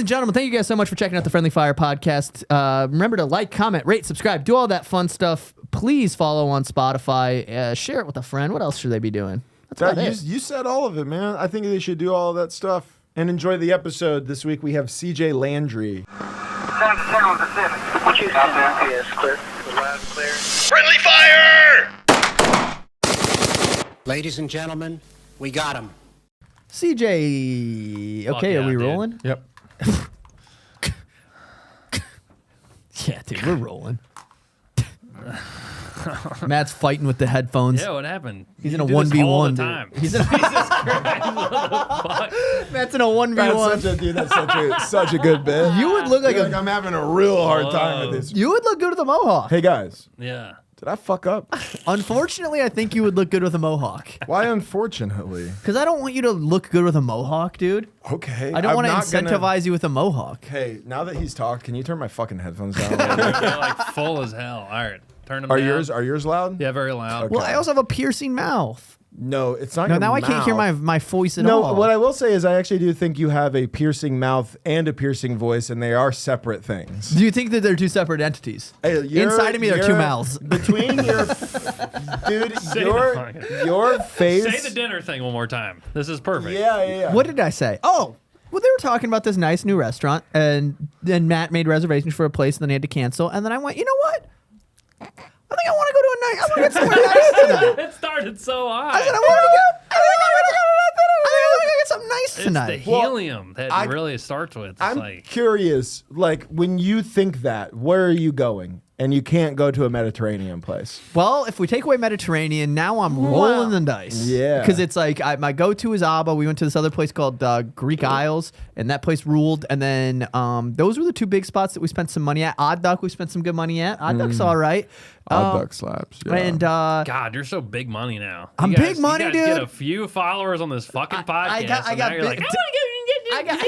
and gentlemen, thank you guys so much for checking out the Friendly Fire podcast. Remember to like, comment, rate, subscribe, do all that fun stuff. Please follow on Spotify. Share it with a friend. What else should they be doing? You said all of it, man. I think they should do all of that stuff. And enjoy the episode. This week we have CJ Landry. What you out there? Yes, clear. Loud and clear. Friendly Fire! Ladies and gentlemen, we got him. CJ, okay, yeah, are we dude. rolling? Yep. Yeah, dude, we're rolling. Matt's fighting with the headphones. Yeah, what happened? He's You in a do this 1v1. all the dude. time. He's in a, Jesus Christ, what the fuck? Matt's in a 1v1. That's such a good bit. You would look like I'm having a real hard time with this. You would look good with a mohawk. Hey guys, Yeah. did I fuck up? Unfortunately, I think you would look good with a mohawk. Why unfortunately? Because I don't want you to look good with a mohawk, dude. Okay. I don't want to not incentivize you with a mohawk. Hey, now that he's talked, can you turn my fucking headphones down a little bit? They're like full as hell. All right. Turn them Are down. yours loud? Yeah, very loud. Okay. Well, I also have a piercing mouth. No, it's not. No, your now I can't hear mouth. my voice at No, all. what I will say is I actually do think you have a piercing mouth and a piercing voice, and they are separate things. Do you think that they're two separate entities? Hey, Inside of me, there are two you're- mouths. Between your, dude, Say your face. Say the dinner thing one more time. This is perfect. Yeah. What did I say? Oh, well, they were talking about this nice new restaurant, and then Matt made reservations for a place, and then he had to cancel. And then I went, you know what? I think I want to go to a nice. I want to get somewhere nice tonight. It started so high. I said I want to get something nice It's tonight. the helium that I- really starts with. It's I'm like, curious, like when you think that, where are you going? And you can't go to a Mediterranean place. Well, if we take away Mediterranean, now I'm rolling the dice. Yeah. Because it's like my go-to is Abba. We went to this other place called Greek Isles, and that place ruled. And then those were the two big spots that we spent some money at. Odd Duck, we spent some good money at. Odd Duck's all right. Odd Duck slaps. Yeah. And God, you're so big money now. I'm You guys- big money, you guys dude. Get a few followers on this fucking podcast. I got and now you're big- like, I got-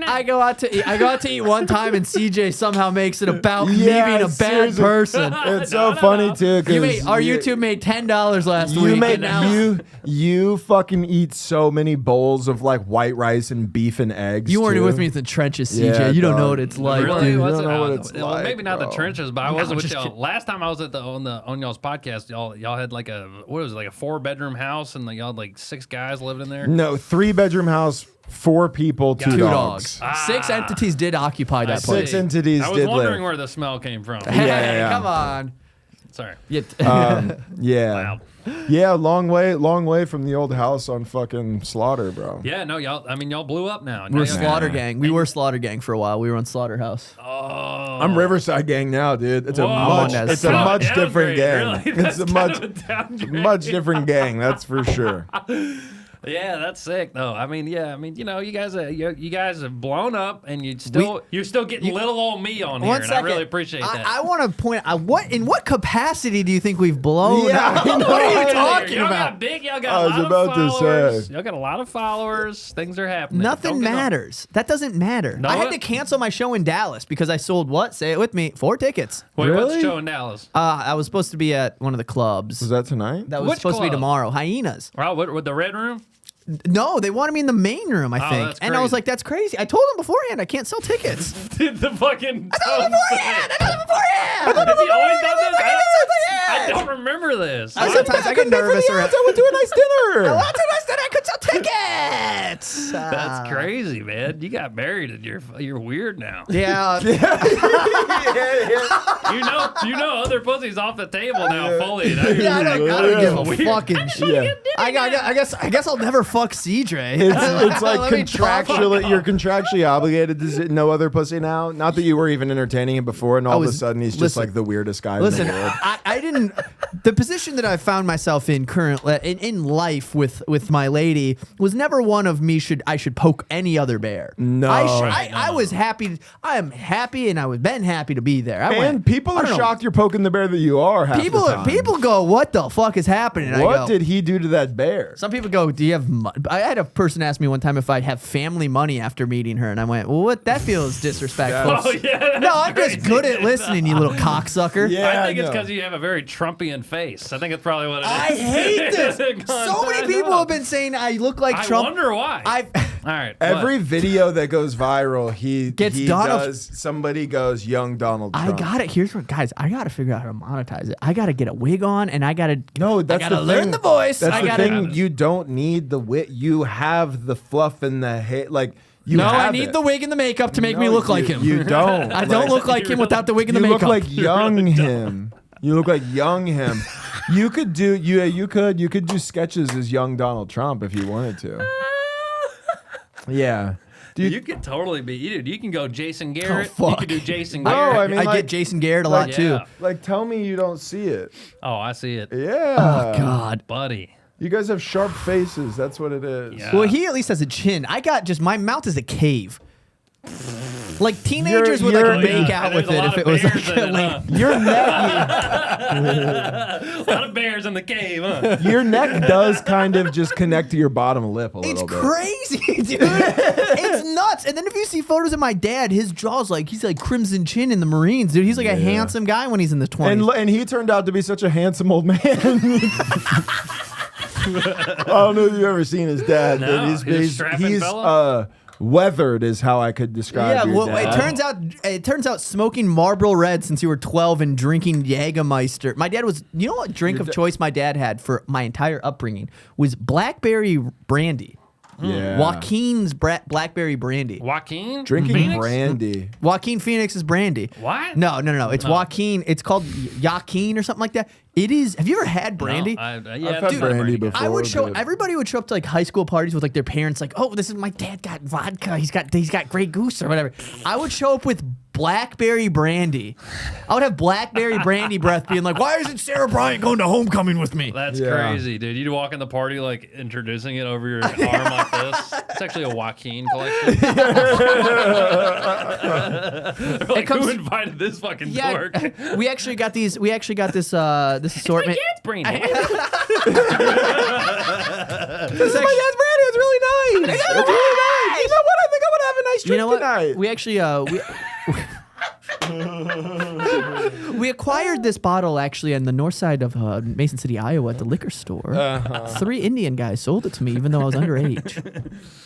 I go out to eat. I go out to eat one time, and CJ somehow makes it about me Yeah, being a bad seriously. person. It's so funny too. Our YouTube made $10 last week. You and make now you fucking eat so many bowls of like white rice and beef and eggs. you weren't too. with me in the trenches, CJ. Yeah, you don't know dog. what it's like, Really? dude. Was You it? don't know what it's Well, like, maybe not bro. the trenches, but I wasn't with just y'all. kidding. Last time I was at on y'all's podcast, y'all had like a 4-bedroom house, and y'all had like 6 guys living in there. No, 3-bedroom house, 4 people, 2 Two dogs. dogs. 6 entities did occupy that see. place. 6 entities I was did wondering live. where the smell came from. Hey, Yeah. come on. Sorry. Yeah. Yeah. Wow. Yeah, long way from the old house on fucking Slaughter, bro. Yeah, no, y'all blew up now. We're Now y'all- Slaughter Gang. We were Slaughter Gang for a while. We were on Slaughterhouse. Oh. I'm Riverside Gang now, dude. It's Whoa. it's a much Downgrade, different gang. really? It's That's a kind of a downgrade. much different gang, that's for sure. Yeah, that's sick though. I mean, you know, you guys have blown up, and you're still getting little old me on here, One and second. I really appreciate that. I want to point out in what capacity do you think we've blown Yeah, up? I know. What are you Y'all talking Y'all about? got big. Y'all got I a was lot about of to followers. say. Y'all got a lot of followers. Things are happening. Nothing Don't get them- matters. That doesn't matter. No, I had it- to cancel my show in Dallas because I sold what? Say it with me. 4 tickets. Wait, what's Really? the show in Dallas? I was supposed to be at one of the clubs. Was that tonight? That was Which supposed to be club? tomorrow. Hyenas. Wow, what with the Red Room? No, they wanted me in the main room, I Oh, think. that's And I was crazy. like, that's crazy. I told them beforehand I can't sell tickets. The fucking. I told them beforehand. Has he always done this? I I don't remember this. Sometimes I get nervous around. I went to a nice dinner. I said I could sell tickets. That's crazy, man. You got married, and you're weird now. Yeah. You know, other pussies off the table now, fully. Yeah, I don't give a Weird. fucking shit. Yeah. I guess I'll never fuck CJ. It's like Let me talk. you're contractually obligated to no other pussy now. Not that you were even entertaining him before, and all of a was- sudden he's just listen. like the weirdest guy Listen, in the world. I didn't. The position that I found myself in currently in life with my lady was never one of I should poke any other bear. No. I was happy. I am happy, and I was been happy to be there. And people I are don't know. shocked you're poking the bear that you are. Half the time. People go, what the fuck is happening? And I What go, did he do to that bear? Some people go, do you have I had a person ask me one time if I have family money after meeting her, and I went, well, what? That feels disrespectful. Oh yeah. That's No, I'm just crazy. good at listening, you little cocksucker. Yeah. I think it's know. because you have a very Trumpian face. I think it's probably what it is. I hate this. Gone So many time people up. have been saying I look like I Trump. wonder why. Why? All right. Every video that goes viral, he Donald- does. Somebody goes young Donald Trump. I got it. Here's what, guys. I got to figure out how to monetize it. I got to get a wig on, and I got to. No, that's I gotta the learn thing. the voice. That's I the gotta, thing. You don't need the wit. You have the fluff and the hair. Like you No, I have need it. the wig and the makeup to make me look like him. You don't. I don't look like him without the wig and the You makeup. look like young him. You look like young him. You could do you could do sketches as young Donald Trump if you wanted to. Yeah. Dude, you could totally be. Dude, you can go Jason Garrett. fuck. You could do Jason No, Garrett. I mean, I like- get Jason Garrett a lot Yeah. too. like tell me you don't see it. Oh, I see it. Yeah. Oh God. Buddy. You guys have sharp faces. That's what it is. Yeah. Well, he at least has a chin. I got just my mouth is a cave. Like teenagers would you're- like make Yeah, out there's with a it lot if it of was bears like in it, like, huh? Your neck A lot of bears in the cave, huh? your neck does kind of just connect to your bottom lip a It's little bit. crazy, dude. It's nuts. And then if you see photos of my dad, his jaw's like he's like crimson chin in the Marines, dude. He's like a handsome guy when he's in the 20s. And he turned out to be such a handsome old man. I don't know if you've ever seen his dad, No, but he's a strapping fella? weathered is how I could describe yeah, your well, dad. it turns out smoking Marlboro Red since you were 12 and drinking Jägermeister. My dad was, you know what drink of choice my dad had for my entire upbringing was blackberry brandy. Yeah. Joaquin's blackberry brandy. Joaquin? Drinking Phoenix? brandy. Joaquin Phoenix's brandy. What? No. It's Joaquin. It's called Joaquin or something like that. It is. Have you ever had brandy? No, I've had dude, brandy guy. before. I would show. but- Everybody would show up to like high school parties with like their parents. Like, oh, this is my dad got vodka. He's got Grey Goose or whatever. I would show up with blackberry brandy. I would have blackberry brandy breath, being like, why isn't Sarah Bryant going to homecoming with me? That's Yeah. crazy, dude. You'd walk in the party like introducing it over your arm like this. It's actually a Joaquin collection. Like, comes- who invited this fucking Yeah, dork? we actually got these. We actually got this. This assortment. It's brandy. This is my dad's brandy. It's really nice. It's really nice. You know what? I think I'm gonna have a nice drink You know what? tonight. We actually we acquired this bottle actually on the north side of Mason City, Iowa, at the liquor store. 3 Indian guys sold it to me, even though I was underage.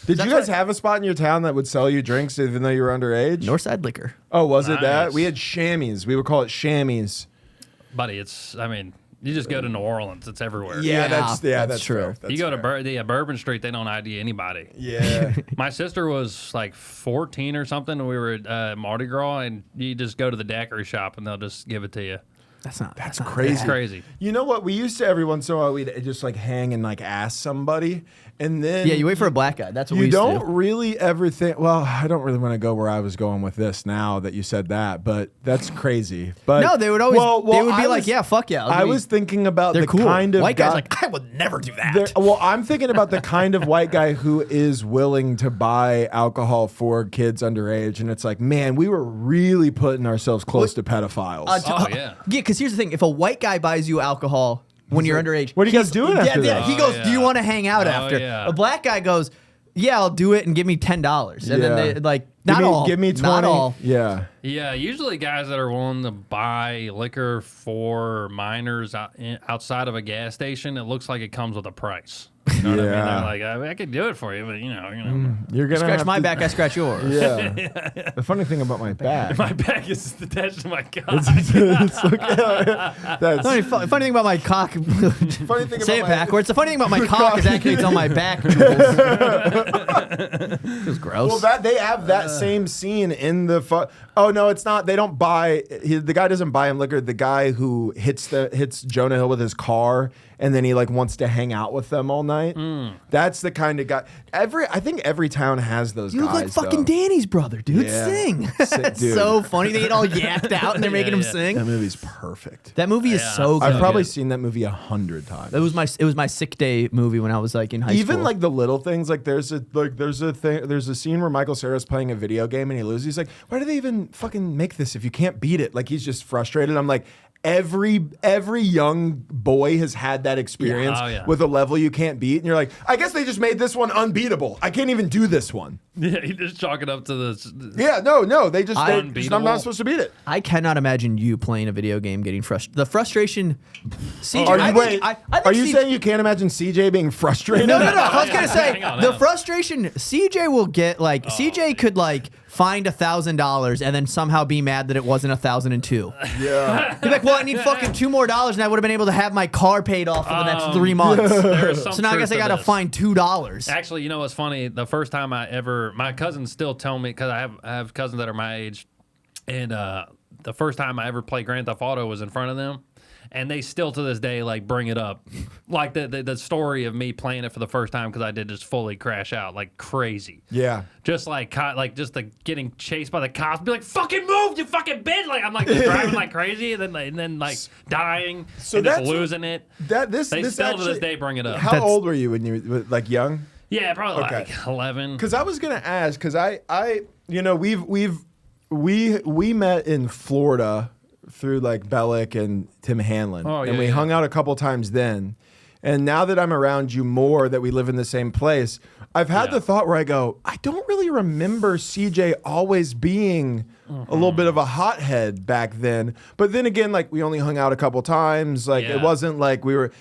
Did you guys have a spot in your town that would sell you drinks even though you were underage? Northside Liquor. Oh, was it that? Nice. We had chamois. We would call it chamois. Buddy, it's, I mean, you just go to New Orleans. It's everywhere. Yeah, that's that's true. fair. That's You go to fair. Bourbon Street, they don't ID anybody. Yeah. My sister was like 14 or something, and we were at Mardi Gras, and you just go to the daiquiri shop, and they'll just give it to you. That's not Crazy. It's crazy. You know what? We used to every once in a while we'd just like hang and like ask somebody, and then Yeah, you wait for a black guy. That's what we you used to don't do. really ever think. Well, I don't really want to go where I was going with this now that you said that, but that's crazy. But No, they would always. they would be I like, was- "Yeah, fuck yeah." I'll I give you-" was thinking about They're the cool. kind of White guys guy- like, I would never do that. Well, I'm thinking about the kind of white guy who is willing to buy alcohol for kids underage, and it's like, man, we were really putting ourselves close to pedophiles. Oh, yeah. Because here's the thing: if a white guy buys you alcohol when you're underage, what are you guys he's- doing after that? He goes, Oh, "Do you yeah. want to hang out Oh, after?" yeah. A black guy goes, "Yeah, I'll do it and give me $10." And then Yeah. they like, not all, Give me 20. not all. Yeah. Yeah, usually guys that are willing to buy liquor for minors outside of a gas station, it looks like it comes with a price. You know what I mean? Yeah. They're like, I could do it for you, but you know. You're gonna Scratch have my to- back, I scratch yours. Yeah. The funny thing about my back. My back is attached to my cock. That's Funny thing about my cock. funny thing Say it about my- backwards. The funny thing about my cock is actually it's on my back. Feels gross. Well, that they have that same scene in the. Oh no, it's not. They don't buy. The guy doesn't buy him liquor. The guy who hits Jonah Hill with his car, and then he like wants to hang out with them all night. That's the kind of guy. I think every town has those You guys. look like fucking though. Danny's brother, dude. Yeah. Sing. Sick, dude. So funny. They get all yapped out and they're making him yeah. sing. That movie's perfect. That movie is Yeah. so good. I've probably good. seen that movie 100 times. It was my sick day movie when I was like in high school. Even like the little things, like there's a scene where Michael Cera's playing a video game and he loses. He's like, why do they even fucking make this if you can't beat it? Like he's just frustrated. I'm like, every young boy has had that experience with a level you can't beat, and you're like, I guess they just made this one unbeatable. I can't even do this one. Yeah, you just chalk it up to this. Yeah, no, they just I'm not supposed to beat it. I cannot imagine you playing a video game getting frustrated. The frustration. CJ, Are you saying you can't imagine CJ being frustrated? No. I was gonna say Hang on. the frustration CJ will get CJ could find $1,000 and then somehow be mad that it wasn't 1,002. Yeah. He's like, well, I need fucking $2 more and I would have been able to have my car paid off for the next 3 months. So now I guess I got to find $2. Actually, you know what's funny? The first time my cousins still tell me, because I have cousins that are my age, and the first time I ever played Grand Theft Auto was in front of them. And they still to this day bring it up, like the story of me playing it for the first time because I did just fully crash out like crazy. Yeah, just just the getting chased by the cops, be like, "Fucking move, you fucking bitch!" Like I'm just driving like crazy, and then dying, and just losing it. They still to this day bring it up. How old were you when you were young? Yeah, probably like 11. Because I was gonna ask, because we met in Florida through Bellick and Tim Hanlon. And we hung out a couple times then. And now that I'm around you more, that we live in the same place, I've had the thought where I go, I don't really remember CJ always being a little bit of a hothead back then. But then again, we only hung out a couple times. It wasn't like we were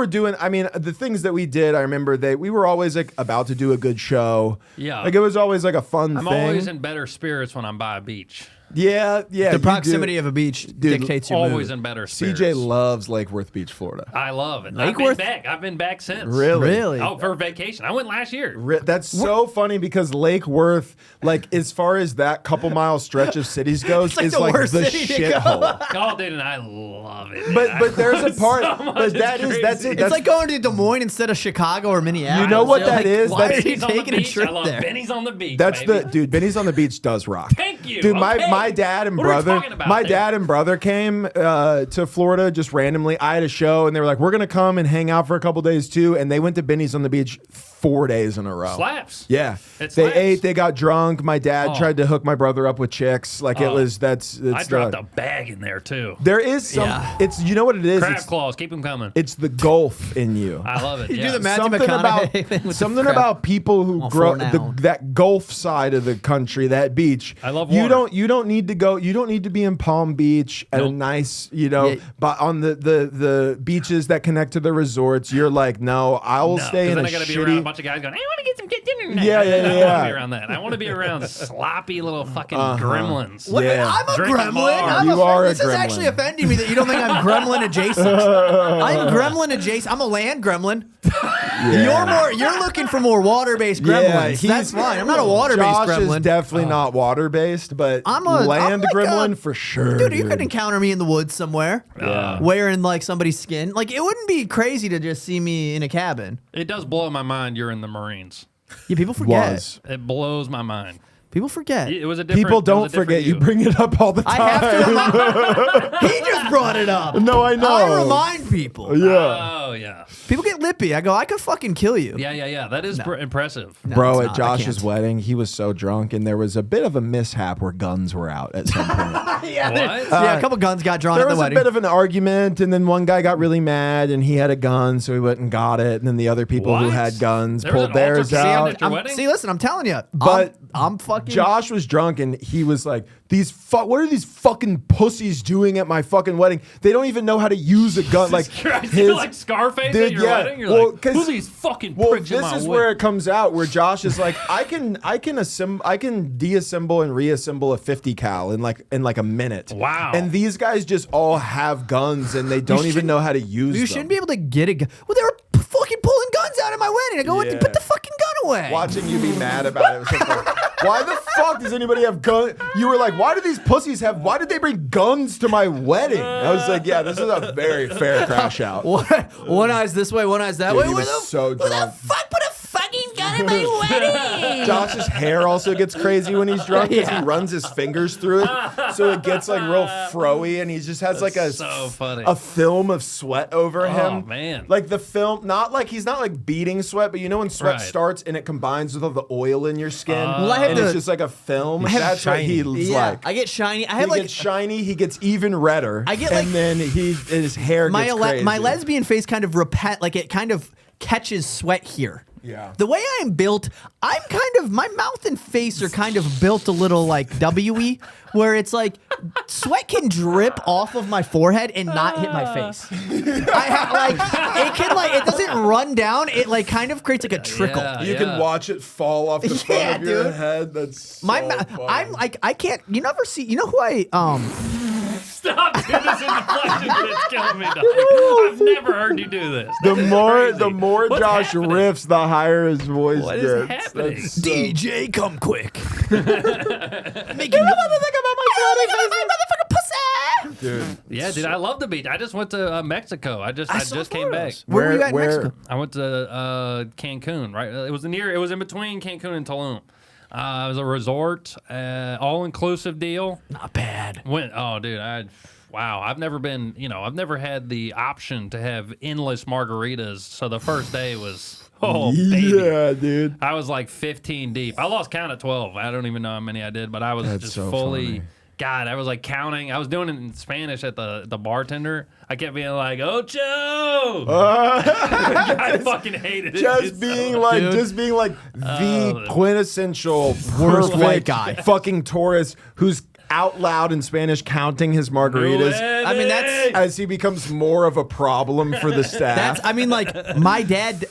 doing, the things that we did, I remember we were always about to do a good show. Yeah. It was always a fun thing. I'm always in better spirits when I'm by a beach. Yeah. The proximity of a beach dictates your always mood. in better spirits. CJ loves Lake Worth Beach, Florida. I love it. Lake Worth? I've been back since. Really? Oh, for vacation. I went last year. That's so funny because Lake Worth, as far as that couple mile stretch of cities goes, is the worst the city to shithole. Oh, dude, and I love it. But there's a part, that's it. It's like going to Des Moines instead of Chicago or Minneapolis. You know what that is? Why That's are you taking a trip I love there? Benny's on the beach. That's baby. dude. Benny's on the beach does rock. Thank you. Dude. Okay. My dad and What are we brother, talking about there? came to Florida just randomly. I had a show, and they were like, "We're gonna come and hang out for a couple days too." And they went to Benny's on the beach 4 days in a row. Slaps. Yeah, It they slaps. ate. They got drunk. My dad tried to hook my brother up with chicks. It was I dropped a bag in there too. There is some. Yeah. It's you know what it is. Crab It's, claws, keep them coming. it's the gulf in you. I love it. You yeah. do the Matthew Something McConaughey thing about with the something crab. about people who I'll grow throw down. that Gulf side of the country, that beach. I love you water. don't need to go. You don't need to be in Palm Beach at a Nope. nice Yeah. but on the beaches that connect to the resorts. You're like, no, I will stay in then a I gotta be around a shitty. bunch of guys going, "Hey, I want to get some good dinner tonight." Yeah, I don't want yeah. to be around that. I want to be around sloppy little fucking gremlins. What? Yeah. I'm a Drinking gremlin. bar. I'm You are a this is gremlin. actually offending me that you don't think I'm gremlin adjacent. I'm gremlin adjacent. I'm a land gremlin. You're looking for more water-based gremlins. That's fine. I'm not a water-based Josh gremlin. is definitely not water-based, but I'm land like gremlin for sure. Dude, you could encounter me in the woods somewhere. Yeah. Wearing somebody's skin. It wouldn't be crazy to just see me in a cabin. It does blow my mind you're in the Marines. Yeah, people forget. Was. It blows my mind. People forget. It was a different. People it was don't a different forget. You bring it up all the time. I have to remind. He just brought it up. No, I know. I remind people. Yeah. Oh yeah. People get lippy. I go, I could fucking kill you. Yeah. That is impressive. No, Bro, it's at not. I Josh's can't. wedding, he was so drunk, and there was a bit of a mishap where guns were out at some point. What? Yeah, a couple guns got drawn There at the was a wedding. bit of an argument, and then one guy got really mad, and he had a gun, so he went and got it. And then the other people who What? had guns There was pulled an theirs altercation out. at your wedding? See, listen, I'm telling you. But I'm fucking. Josh was drunk, and he was like, what are these fucking pussies doing at my fucking wedding? They don't even know how to use a gun. Christ, you're like Scarface Dude, at your yeah. wedding. You're Well, like, 'cause- who are these fucking Well, pricks in this my is wedding? where it comes out, where Josh is like, I can deassemble and reassemble a 50 cal in like a minute. Wow. And these guys just all have guns, and they don't even know how to use them. You shouldn't be able to get a gun. Well, they were fucking pulling guns out at my wedding. I go, Yeah. put the fucking gun away. Watching you be mad about it was just like, why the fuck does anybody have guns? You were like, why did they bring guns to my wedding? I was like, yeah, this is a very fair crash out. One eye's this way, one eye's that Dude, way. he Who was the so Who the drunk. fuck put a fucking gun at my wedding. Josh's hair also gets crazy when he's drunk because he runs his fingers through it, so it gets like real froey, and he just has like so funny. a film of sweat over him. Oh man! Like the film, not like he's not like beating sweat, but you know when sweat starts and it combines with all the oil in your skin, and it's just like a film. That's what he like. I get shiny. He gets shiny. He gets even redder. I get and then his hair gets crazy. My lesbian face kind of it kind of catches sweat here. Yeah. The way I am built, I'm kind of, my mouth and face are kind of built a little like W-y, where it's like sweat can drip off of my forehead and not hit my face. It doesn't run down. It like kind of creates like a trickle. Yeah, You can watch it fall off the front of your head. That's so I'm like, I can't, you never see, you know who Stop, dude, this inflection bit's killing me, dog. I've never heard you do this. The This is more crazy. What's Josh happening? riffs, the higher his voice What gets. is happening? That's so- DJ, come quick. Making no motherfucker about my motherfucker pussy. Dude. Yeah, dude, I love the beach. I just went to Mexico. I just came back. Where were you at in Mexico? I went to Cancun. Right, it was in between Cancun and Tulum. It was a resort, all inclusive deal. Not bad. Oh, dude, I've never been. I've never had the option to have endless margaritas. So the first day was. Oh, baby. Yeah, dude. I was like 15 deep. I lost count at 12. I don't even know how many I did, but I was just so fully. funny. God, I was like counting. I was doing it in Spanish at the bartender. I kept being like, "Ocho." I fucking hated it. Just being like the quintessential Worst perfect white guy. fucking tourist who's out loud in Spanish counting his margaritas. I mean, that's as he becomes more of a problem for the staff. My dad.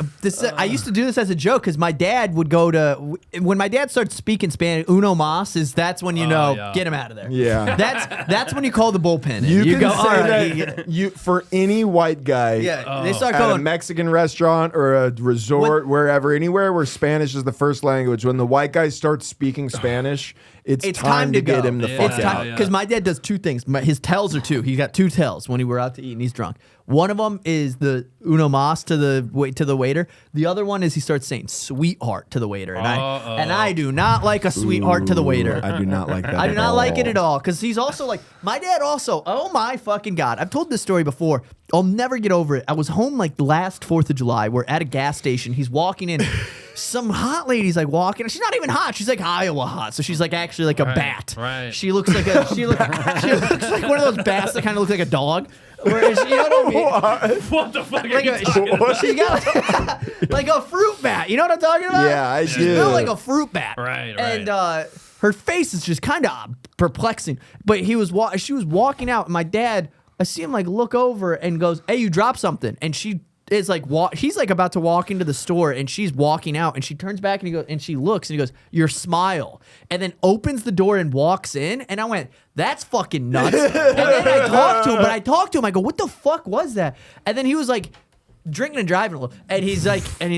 I used to do this as a joke because my dad would go to when my dad starts speaking Spanish. Uno mas that's when get him out of there. Yeah. that's when you call the bullpen. You can go, say all right, that for any white guy. Yeah, they start At a going. Mexican restaurant or a resort, wherever, anywhere where Spanish is the first language. When the white guy starts speaking Spanish, it's time to get him the fuck out. Because my dad does two things. His tells are two. He got two tells when we were out to eat and he's drunk. One of them is the uno mas to the waiter. The other one is he starts saying sweetheart to the waiter, and I do not like a sweetheart to the waiter. I do not like that. I do not like it at all because he's also like my dad. Also, oh my fucking god! I've told this story before. I'll never get over it. I was home like last 4th of July. We're at a gas station. He's walking in. Some hot lady's like walking. She's not even hot. She's like Iowa hot. So she's like actually like a bat. Right. She looks like she looks like one of those bats that kind of looks like a dog. Whereas, you know what I mean? What the fuck are you talking about? She got like a fruit bat. You know what I'm talking about? Yeah, I She do. smelled like a fruit bat. Right. And her face is just kind of perplexing. But she was walking out, and my dad, I see him like look over and goes, "Hey, you dropped something." And she is like, he's like about to walk into the store, and she's walking out, and she turns back and she looks and he goes, "Your smile," and then opens the door and walks in, and I went, "That's fucking nuts." And then I talked to him. I go, "What the fuck was that?" And then he was like drinking and driving a little, and he's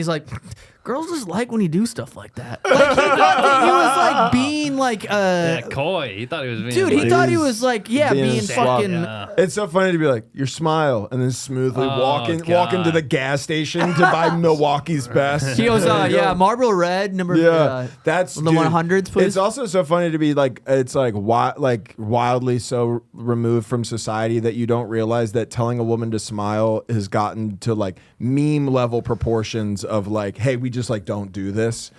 like. Girls just like when you do stuff like that. Like he thought that he was like being like coy. He thought he was being. Dude, he thought he was like being fucking. It's so funny to be like your smile and then smoothly walk into the gas station to buy Milwaukee's best. He goes, Marlboro Red number. That's the 100s, please. It's also so funny to be like, it's like wildly so removed from society that you don't realize that telling a woman to smile has gotten to like meme level proportions of like, hey, we just like don't do this,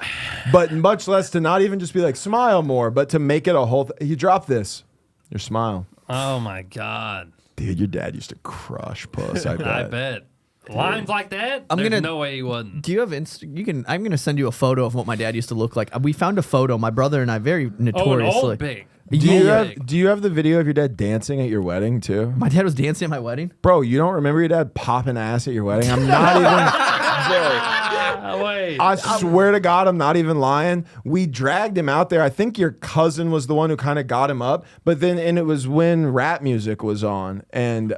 but much less to not even just be like smile more, but to make it a whole. You drop this, your smile. Oh my god, dude, your dad used to crush puss. I bet. I bet. Lines like that. There's no way he wasn't. Do you have I'm gonna send you a photo of what my dad used to look like. We found a photo. My brother and I very notoriously. Old pig. Do you have the video of your dad dancing at your wedding too? My dad was dancing at my wedding. Bro, you don't remember your dad popping ass at your wedding? I'm not even. Wait. I swear to God, I'm not even lying. We dragged him out there. I think your cousin was the one who kind of got him up, but then it was when rap music was on, and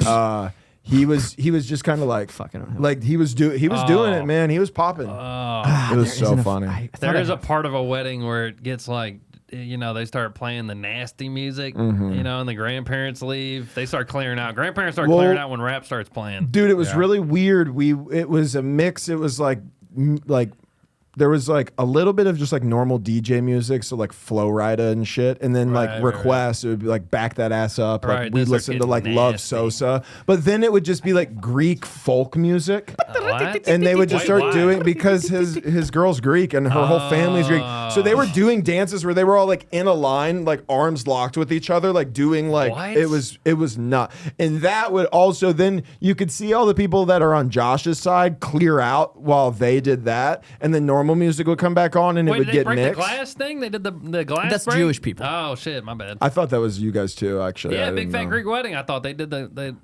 he was just kind of like fucking like he was doing it, man. He was popping. It was so funny. There is a part of a wedding where it gets like, they start playing the nasty music, and the grandparents leave. They start clearing out. Grandparents start clearing out when rap starts playing. Dude, it was really weird. It was a mix. It was like there was like a little bit of just like normal DJ music, so like Flow Rida and shit, and then like requests, it would be like back that ass up. Like we'd listen to like Love Sosa, but then it would just be like Greek folk music, and they would just start doing because his girl's Greek and her whole family's Greek, so they were doing dances where they were all like in a line, like arms locked with each other, like doing like it was not, and that would also then you could see all the people that are on Josh's side clear out while they did that, and then normal music would come back on and it would get mixed. The glass thing? They did the glass. That's break? Jewish people. Oh shit, my bad. I thought that was you guys too, actually. Yeah, Big Fat Greek Wedding. I thought they did the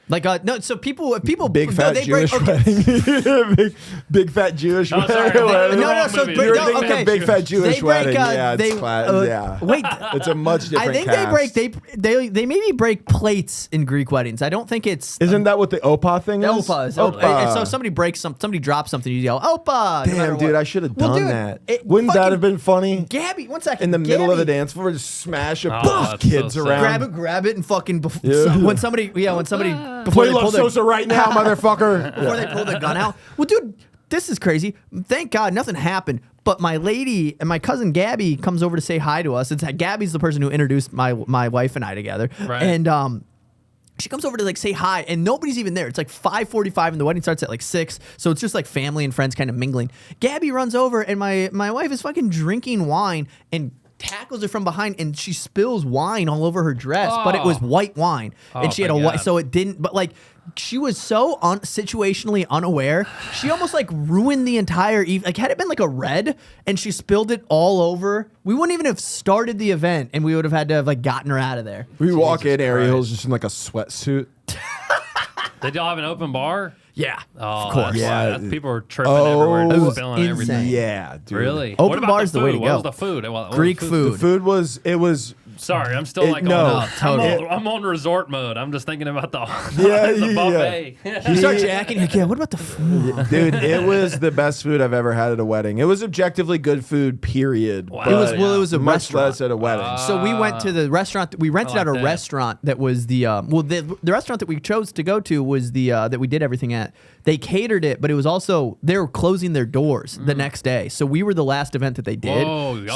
Like no, so people big fat Jewish wedding, big fat Jewish wedding. Big fat Jewish wedding. Yeah, it's wait, it's a much different. I think cast. they maybe break plates in Greek weddings. I don't think it's. Isn't that what the opa thing is? Opa is. And so somebody breaks somebody drops something, you yell opa. Damn, dude, I should have done that. Wouldn't that have been funny? Gabby, 1 second. In the middle of the dance floor, just smash a kids around. Grab it, and fucking when somebody before play Love Sosa right now, motherfucker. Before they pull the gun out. Well, dude, this is crazy. Thank God nothing happened. But my lady and my cousin Gabby comes over to say hi to us. It's Gabby's the person who introduced my wife and I together. Right. And she comes over to like say hi, and nobody's even there. It's like 5:45, and the wedding starts at like 6. So it's just like family and friends kind of mingling. Gabby runs over, and my wife is fucking drinking wine and tackles her from behind, and she spills wine all over her dress, but it was white wine, and she had a white, so it didn't. But like, she was so situationally unaware, she almost like ruined the entire evening. Like, had it been like a red and she spilled it all over, we wouldn't even have started the event, and we would have had to have like gotten her out of there. We walk in, Ariel's just in like a sweatsuit. Did y'all have an open bar? Yeah, of course. Yeah, people were tripping everywhere, spilling everything. Yeah, dude. Really? Open bar's the way to go. What was the food? Greek food. The food was Sorry, I'm still like I'm on resort mode. I'm just thinking about the buffet. You start jacking. Like, yeah, what about the food? Dude, it was the best food I've ever had at a wedding. It was objectively good food, period. Wow. It was a much restaurant. less at a wedding. So we went to the restaurant. We rented out a restaurant that was the restaurant that we chose to go to was the that we did everything at. They catered it, but it was also they were closing their doors the next day. So we were the last event that they did.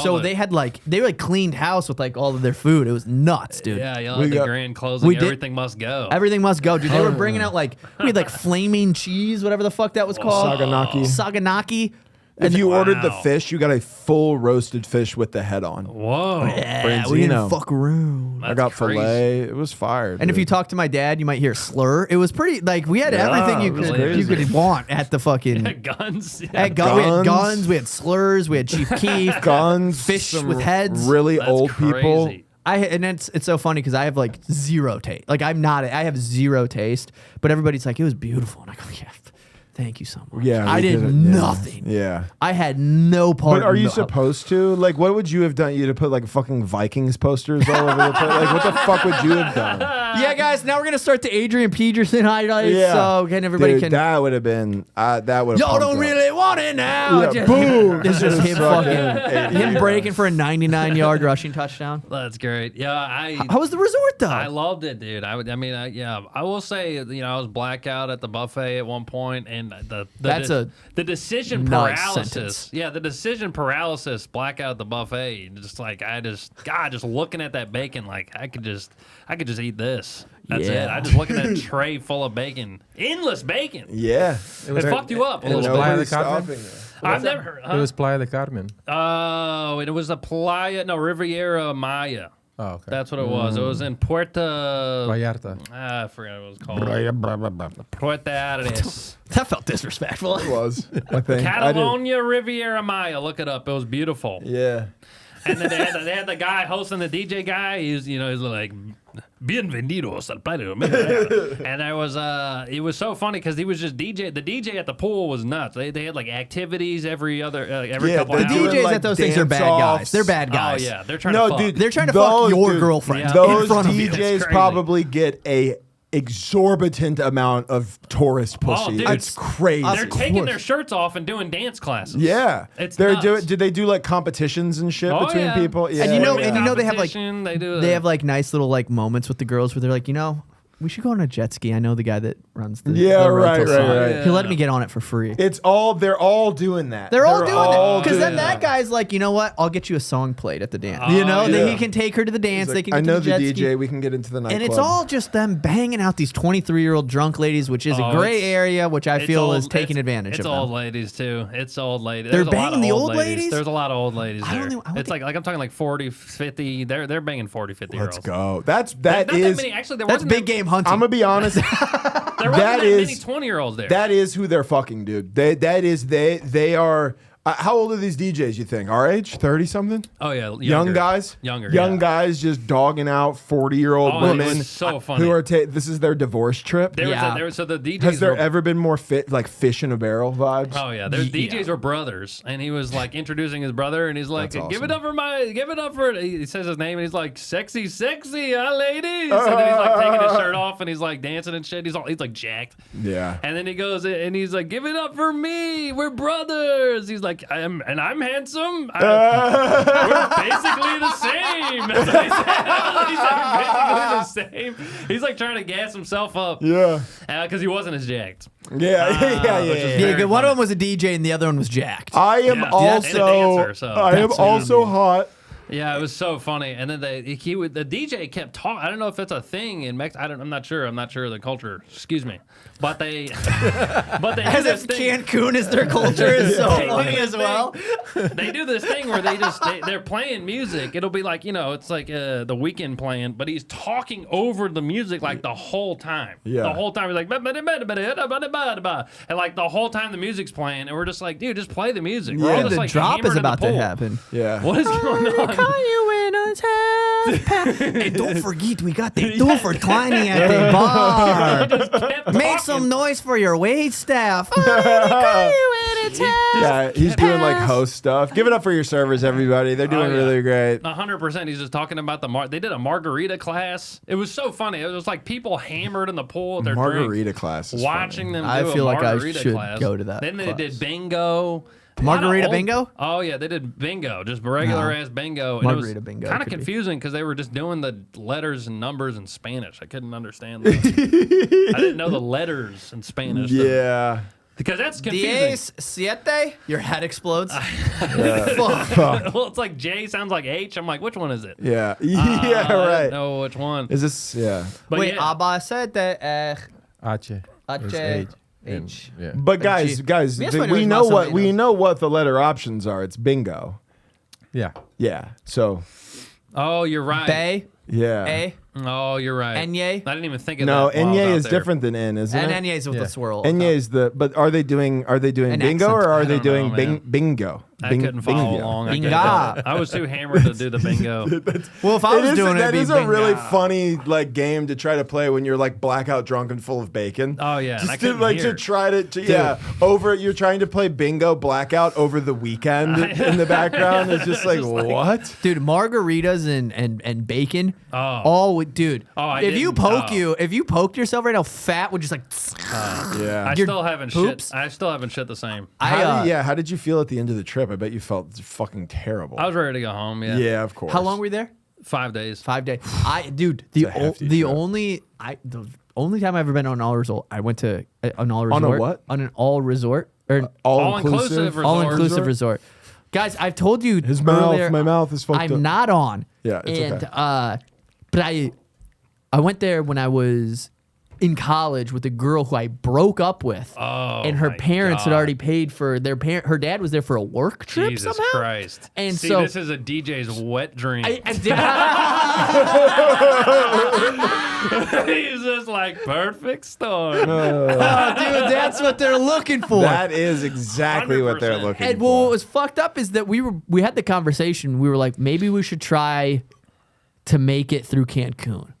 So they had they cleaned house with like all of their food. It was nuts, dude. Yeah, y'all had the grand closing. Everything must go. Everything must go, dude. They were bringing out we had like flaming cheese, whatever the fuck that was called. Saganaki. If you ordered the fish, you got a full roasted fish with the head on. Whoa. Yeah, we didn't fuck around. I got filet. It was fire. And if you talk to my dad, you might hear slur. It was pretty, we had everything you could want at the fucking... guns. We had guns, we had slurs, we had Chief Keef. Guns. Fish with heads. Really old people. And it's so funny because I have zero taste. I have zero taste, but everybody's like, it was beautiful. And I go, yeah. Thank you so much. Yeah, I did nothing. Yeah, I had no part. But are you supposed to? What would you have done? You'd have put fucking Vikings posters all over the place. What the fuck would you have done? Yeah, guys. Now we're gonna start the Adrian Peterson highlights. Yeah. So everybody can. That would have been. That would have. Y'all don't really want it now. Yeah, boom. It's just him breaking for a 99-yard rushing touchdown. That's great. Yeah, How was the resort though? I loved it, dude. I will say, I was blackout at the buffet at one point, and the decision paralysis. Sentence. Yeah, the decision paralysis, blackout at the buffet. Just looking at that bacon, I could just eat this. That's it. I just look at that tray full of bacon, endless bacon. Yeah, it fucked you up. It was Playa de Carmen. I've never heard. It was Playa de Carmen. Oh, it was Riviera Maya. Oh, okay. That's what it was. It was in Puerto Vallarta. I forgot what it was called. Puerto Aires. That felt disrespectful. It was. I think. Catalonia Riviera Maya. Look it up. It was beautiful. Yeah. And then they had the guy hosting the DJ guy. He's like, bienvenidos al Playa. And there was it was so funny because he was just DJ. The DJ at the pool was nuts. They had activities every couple the hours. DJs at those things are bad guys. They're bad guys. Oh yeah, they're trying to fuck. Dude, they're trying to fuck your girlfriend. Those in front DJs of you. probably get a exorbitant amount of tourist pussy. Oh, dude, it's crazy. They're taking their shirts off and doing dance classes. Yeah, they're doing. Did they do competitions and shit between people? Yeah, and they have they have nice little moments with the girls where they're like, we should go on a jet ski. I know the guy that runs the Yeah, the right, rental right, site. right. He let me get on it for free. They're all doing that. They're all doing it because then doing that guy's like, you know what? I'll get you a song played at the dance. Oh, you know, yeah. then he can take her to the dance. He's They like, can. I get know to the jet DJ. ski. We can get into the nightclub. And it's all just them banging out these 23-year-old drunk ladies, which is a Oh, gray it's- area, which I It's feel old- is taking it's- advantage It's of old them. ladies too. It's old ladies. They're There's a lot banging of the old old ladies? There's a lot of old ladies I there. don't think- It's like I'm talking like 40, 50. They're banging 40, 50-year-olds. Let's go. That Not is. that many. Actually, there That's wasn't big that, game hunting. I'm gonna be honest. There wasn't that that is- many 20-year-olds there. That is who they're fucking, dude. They are. How old are these DJs? You think our age, 30 something? oh yeah, Young guys, Younger, young yeah. guys, just dogging out 40-year-old Oh, it was women so funny. who are. This is their divorce trip. There Yeah. was so the DJs Has there were, ever been more fit, like fish in a barrel vibes? Oh yeah, their DJs were brothers, and he was like introducing his brother, and he's like, That's "Give it awesome. up give it up for." He says his name, and he's like, "Sexy, sexy, ladies," and then he's like taking his shirt off, and he's like dancing and shit. He's like jacked, Yeah. and then he goes and he's like, "Give it up for me, we're brothers." He's like, I'm handsome. We're basically the same. That's what he said. He's like, basically the same. He's like trying to gas himself up, Yeah. because he wasn't as jacked. Yeah. Yeah. which is Yeah. Yeah, very 'cause one funny. of them was a DJ and the other one was jacked. I am Yeah. And a also. dancer, so I am that's what I also mean. hot. Yeah, it was so funny. And then the DJ kept talking. I don't know if that's a thing in Mexico. I'm not sure. I'm not sure of the culture. Excuse me. But they do As this if thing. Cancun is their culture is so They do funny this as well. They do this thing where they're playing music. It'll be like, it's like the Weekend playing, but he's talking over the music like the whole time. Yeah. The whole time he's like, and like the whole time the music's playing, and we're just like, dude, just play the music. We're all Yeah. just The like drop hammered is in the about to pool. happen. Yeah. What is going on? Call you in a and don't forget, we got the two for climbing at the bar. Make some noise for your wait staff. Yeah, he's doing like host stuff. Give it up for your servers, everybody. They're doing yeah. really great. 100%. He's just talking about they did a margarita class. It was so funny. It was like people hammered in the pool with their Margarita drink, class is watching funny. them I do feel a like I margarita should class. go to that Then they class. did bingo. Margarita bingo? Oh yeah, they did bingo, just regular ass bingo. Margarita bingo Kind of could be. confusing because they were just doing the letters and numbers in Spanish. I couldn't understand them. I didn't know the letters in Spanish. Yeah. Because that's confusing. Diez, siete. Your head explodes. Well, it's like J sounds like H. I'm like, which one is it? Yeah. I Yeah, don't right. know which one. Is this, yeah. But Wait, yeah. Abba said that. H. It's H. H. Yeah. But guys, Yes, we but it was know más o what we menos. know what the letter options are. It's bingo. Yeah. Yeah. So, Oh, you're right. Bay, yeah. A, Oh, you're right. Enye. I didn't even think of No, that. while I was Enye out is there. different than N, isn't and it? Enye is with Yeah. the swirl. Enye is but are they doing An bingo accent. or are I they don't know, doing man. bingo? I couldn't follow along. Bingo. I was too hammered to do the bingo. Well, if I was doing it, that it'd is be a really bingo. funny like game to try to play when you're like blackout drunk and full of bacon. Oh, yeah, and I just to couldn't like hear. to try to yeah over. You're trying to play bingo blackout over the weekend in the background. It's just like just like- what? Dude, margaritas and bacon. Dude. Oh, I if you didn't- if you poked yourself right now, fat would just like. Yeah. I Your still haven't poops? shit. I still haven't shit the same. How did you feel at the end of the trip? I bet you felt fucking terrible. I was ready to go home. Yeah. yeah, of course. How long were you there? 5 days. 5 days. The a hefty trip. only time I've ever been on an all resort, I went to an all resort. On a what? On an all resort or an All-inclusive resort. all inclusive resort. Guys, I've told you His mouth, earlier, my mouth is fucked I'm up. not on. Yeah, it's and okay. but I went there when I was in college with a girl who I broke up with, Oh, and her my parents had God. already paid for their parent. Her dad was there for a work trip Jesus somehow. Christ. And See, so this is a DJ's wet dream. I He's just like perfect storm. Oh, dude, that's what they're looking for. That is exactly what they're 100%. looking And for. well, what was fucked up is that we had the conversation. We were like, maybe we should try to make it through Cancun.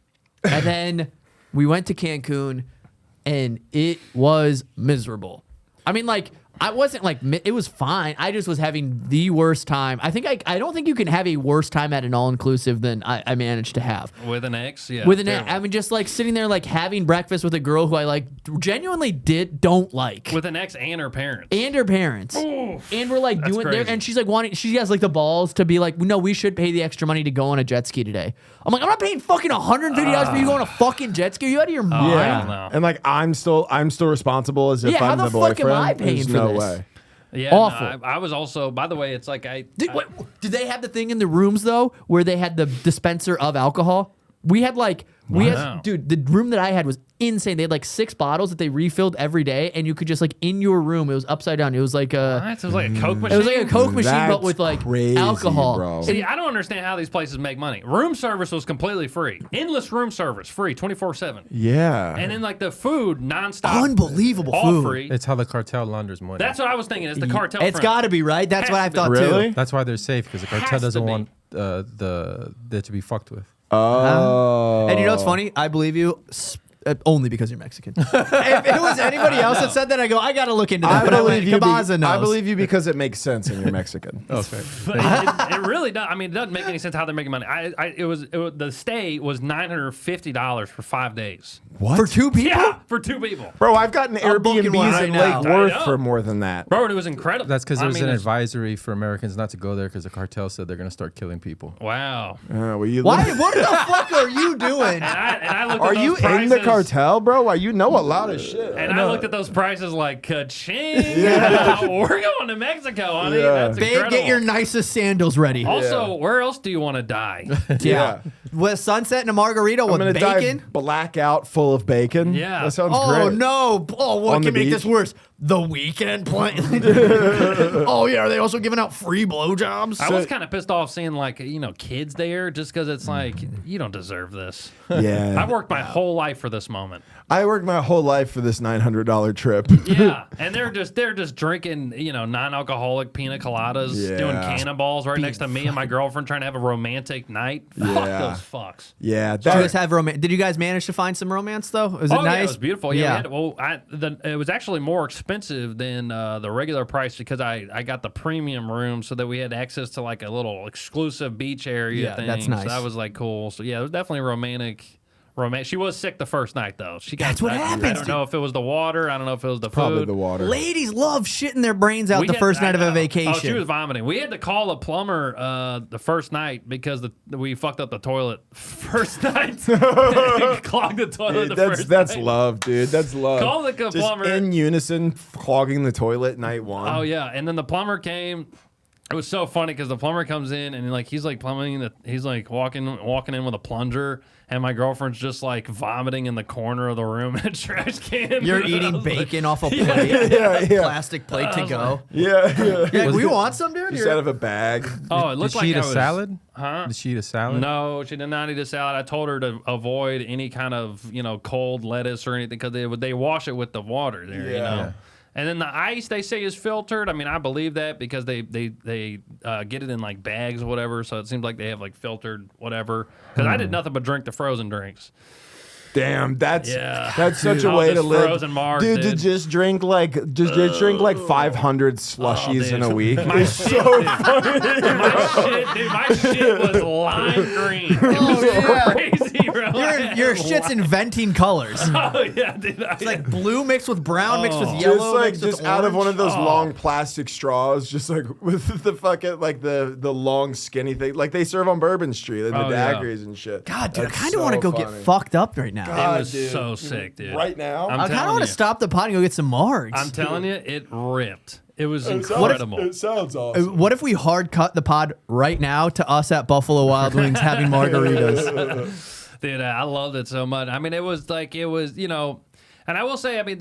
And then we went to Cancun, and it was miserable. I mean, like I wasn't like it was fine. I just was having the worst time. I don't think you can have a worse time at an all inclusive than I managed to have With an ex, yeah. with an. I mean, just like sitting there like having breakfast with a girl who I like genuinely don't like. With an ex and her parents. And her parents. Oof. And we're like That's doing there, crazy. and she's like she has like the balls to be like, no, we should pay the extra money to go on a jet ski today. I'm like, I'm not paying fucking $150 for you going on a fucking jet ski. Are you out of your mind? Yeah. No. And like I'm still responsible as if Yeah, how I'm the the fuck am boyfriend. I paying There's for no this? way. Yeah, Awful. No, I was also, by the way, it's like Did they have the thing in the rooms though where they had the dispenser of alcohol? We had like Wow. dude, the room that I had was insane. They had like 6 bottles that they refilled every day, and you could just like in your room, it was upside down. It was like What? It was like a Coke machine. it was like a Coke machine, but That's with like crazy, alcohol. bro. See, I don't understand how these places make money. Room service was completely free. Endless room service, free, 24/7. Yeah. And then like the food, nonstop. Unbelievable all food. free. It's how the cartel launders money. That's what I was thinking. It's the cartel. It's front. got to be right. That's what I Has to thought be. Really? too. That's why they're safe, because the cartel Has to doesn't be. want that to be fucked with. Oh. And you know what's funny? I believe you. Only because you're Mexican. If it was anybody else that said that, I go, I gotta look into that. But I went, Cabaza knows. I believe you because it makes sense and you're Mexican. Okay. it really does. I mean, it doesn't make any sense how they're making money. The stay was $950 for 5 days. for 2 people. Yeah, for 2 people. Bro, I've gotten I'm booking one Airbnbs right in now. Lake I Worth know. for more than that. Bro, it was incredible. That's because I there's mean, an it's- advisory for Americans not to go there because the cartel said they're going to start killing people. Wow. Well, you Why? What the fuck are you doing? And I looked Are at those you prices, in the cartel, bro? Why you know a lot of shit? And I looked at those prices like, ka-ching. We're going to Mexico, honey. Yeah. That's Babe, incredible. get your nicest sandals ready. Also, where else do you want to die? Yeah. With sunset and a margarita I'm with gonna bacon. die blackout full of bacon. Yeah. That sounds Oh great. no! Oh, what On can the make this beach? worse? The weekend plan. Oh yeah, are they also giving out free blowjobs? I was kind of pissed off seeing like kids there just because it's like you don't deserve this. Yeah. I've worked my whole life for this moment. I worked my whole life for this $900 trip. Yeah, and they're just drinking non-alcoholic pina coladas, doing Yeah. cannonballs right next to me and my girlfriend trying to have a romantic night. Fuck Yeah. those fucks. Yeah. Did you guys have romance? Did you guys manage to find some romance though? Was it Oh nice? yeah, it was beautiful. Yeah, it was actually more expensive than the regular price because I got the premium room so that we had access to like a little exclusive beach area Yeah, thing. that's nice. So that was like cool. So yeah, it was definitely romantic. She was sick the first night though. That's what I happens, don't know if it was the water. I don't know if it was the Probably food. the water. Ladies love shitting their brains out We the had- first night of I a know. vacation. Oh, she was vomiting. We had to call a plumber the first night because we fucked up the toilet first night. Clogged the toilet. Dude, that's love, dude. That's love. Call the Just plumber. in unison, clogging the toilet night one. Oh yeah, and then the plumber came. It was so funny because the plumber comes in and he's like plumbing. He's like walking in with a plunger, and my girlfriend's just like vomiting in the corner of the room in a trash can. You're And I eating was like, bacon off a plate, Yeah, yeah. plastic plate to go. Yeah, yeah. You're like, Was we it- want some, dude. Just You're- out of a bag. Oh, it Did looked she like eat I a was, salad? Huh? Did she eat a salad? No, she did not eat a salad. I told her to avoid any kind of cold lettuce or anything because they wash it with the water there. You Yeah. know. Yeah. And then the ice they say is filtered. I mean, I believe that because they get it in like bags or whatever. So it seems like they have like filtered whatever. Because I did nothing but drink the frozen drinks. Damn, that's Yeah. such a Oh, way to this live. frozen Mars, dude, to dude. just drink like 500 slushies in a dude. week. My It's shit, so dude. funny. My shit was lime green. It Oh, was yeah. crazy, bro. Your shit's inventing colors. Oh yeah, dude. It's like blue mixed with brown mixed with Oh. yellow. Just like mixed with out of one of those Oh. long plastic straws, just like with the fucking like the long skinny thing, like they serve on Bourbon Street and the Oh, yeah. daiquiris and shit. God, dude, That's I kind of so want to go funny. get fucked up right now. God, It was dude. so sick, dude. Right now, I'm I kind of telling want to you. stop the pod and go get some margs. I'm telling you, it ripped. It was It sounds- incredible. It sounds awesome. What if we hard cut the pod right now to us at Buffalo Wild Wings having margaritas? Dude, I loved it so much. I mean, it was, and I will say, I mean,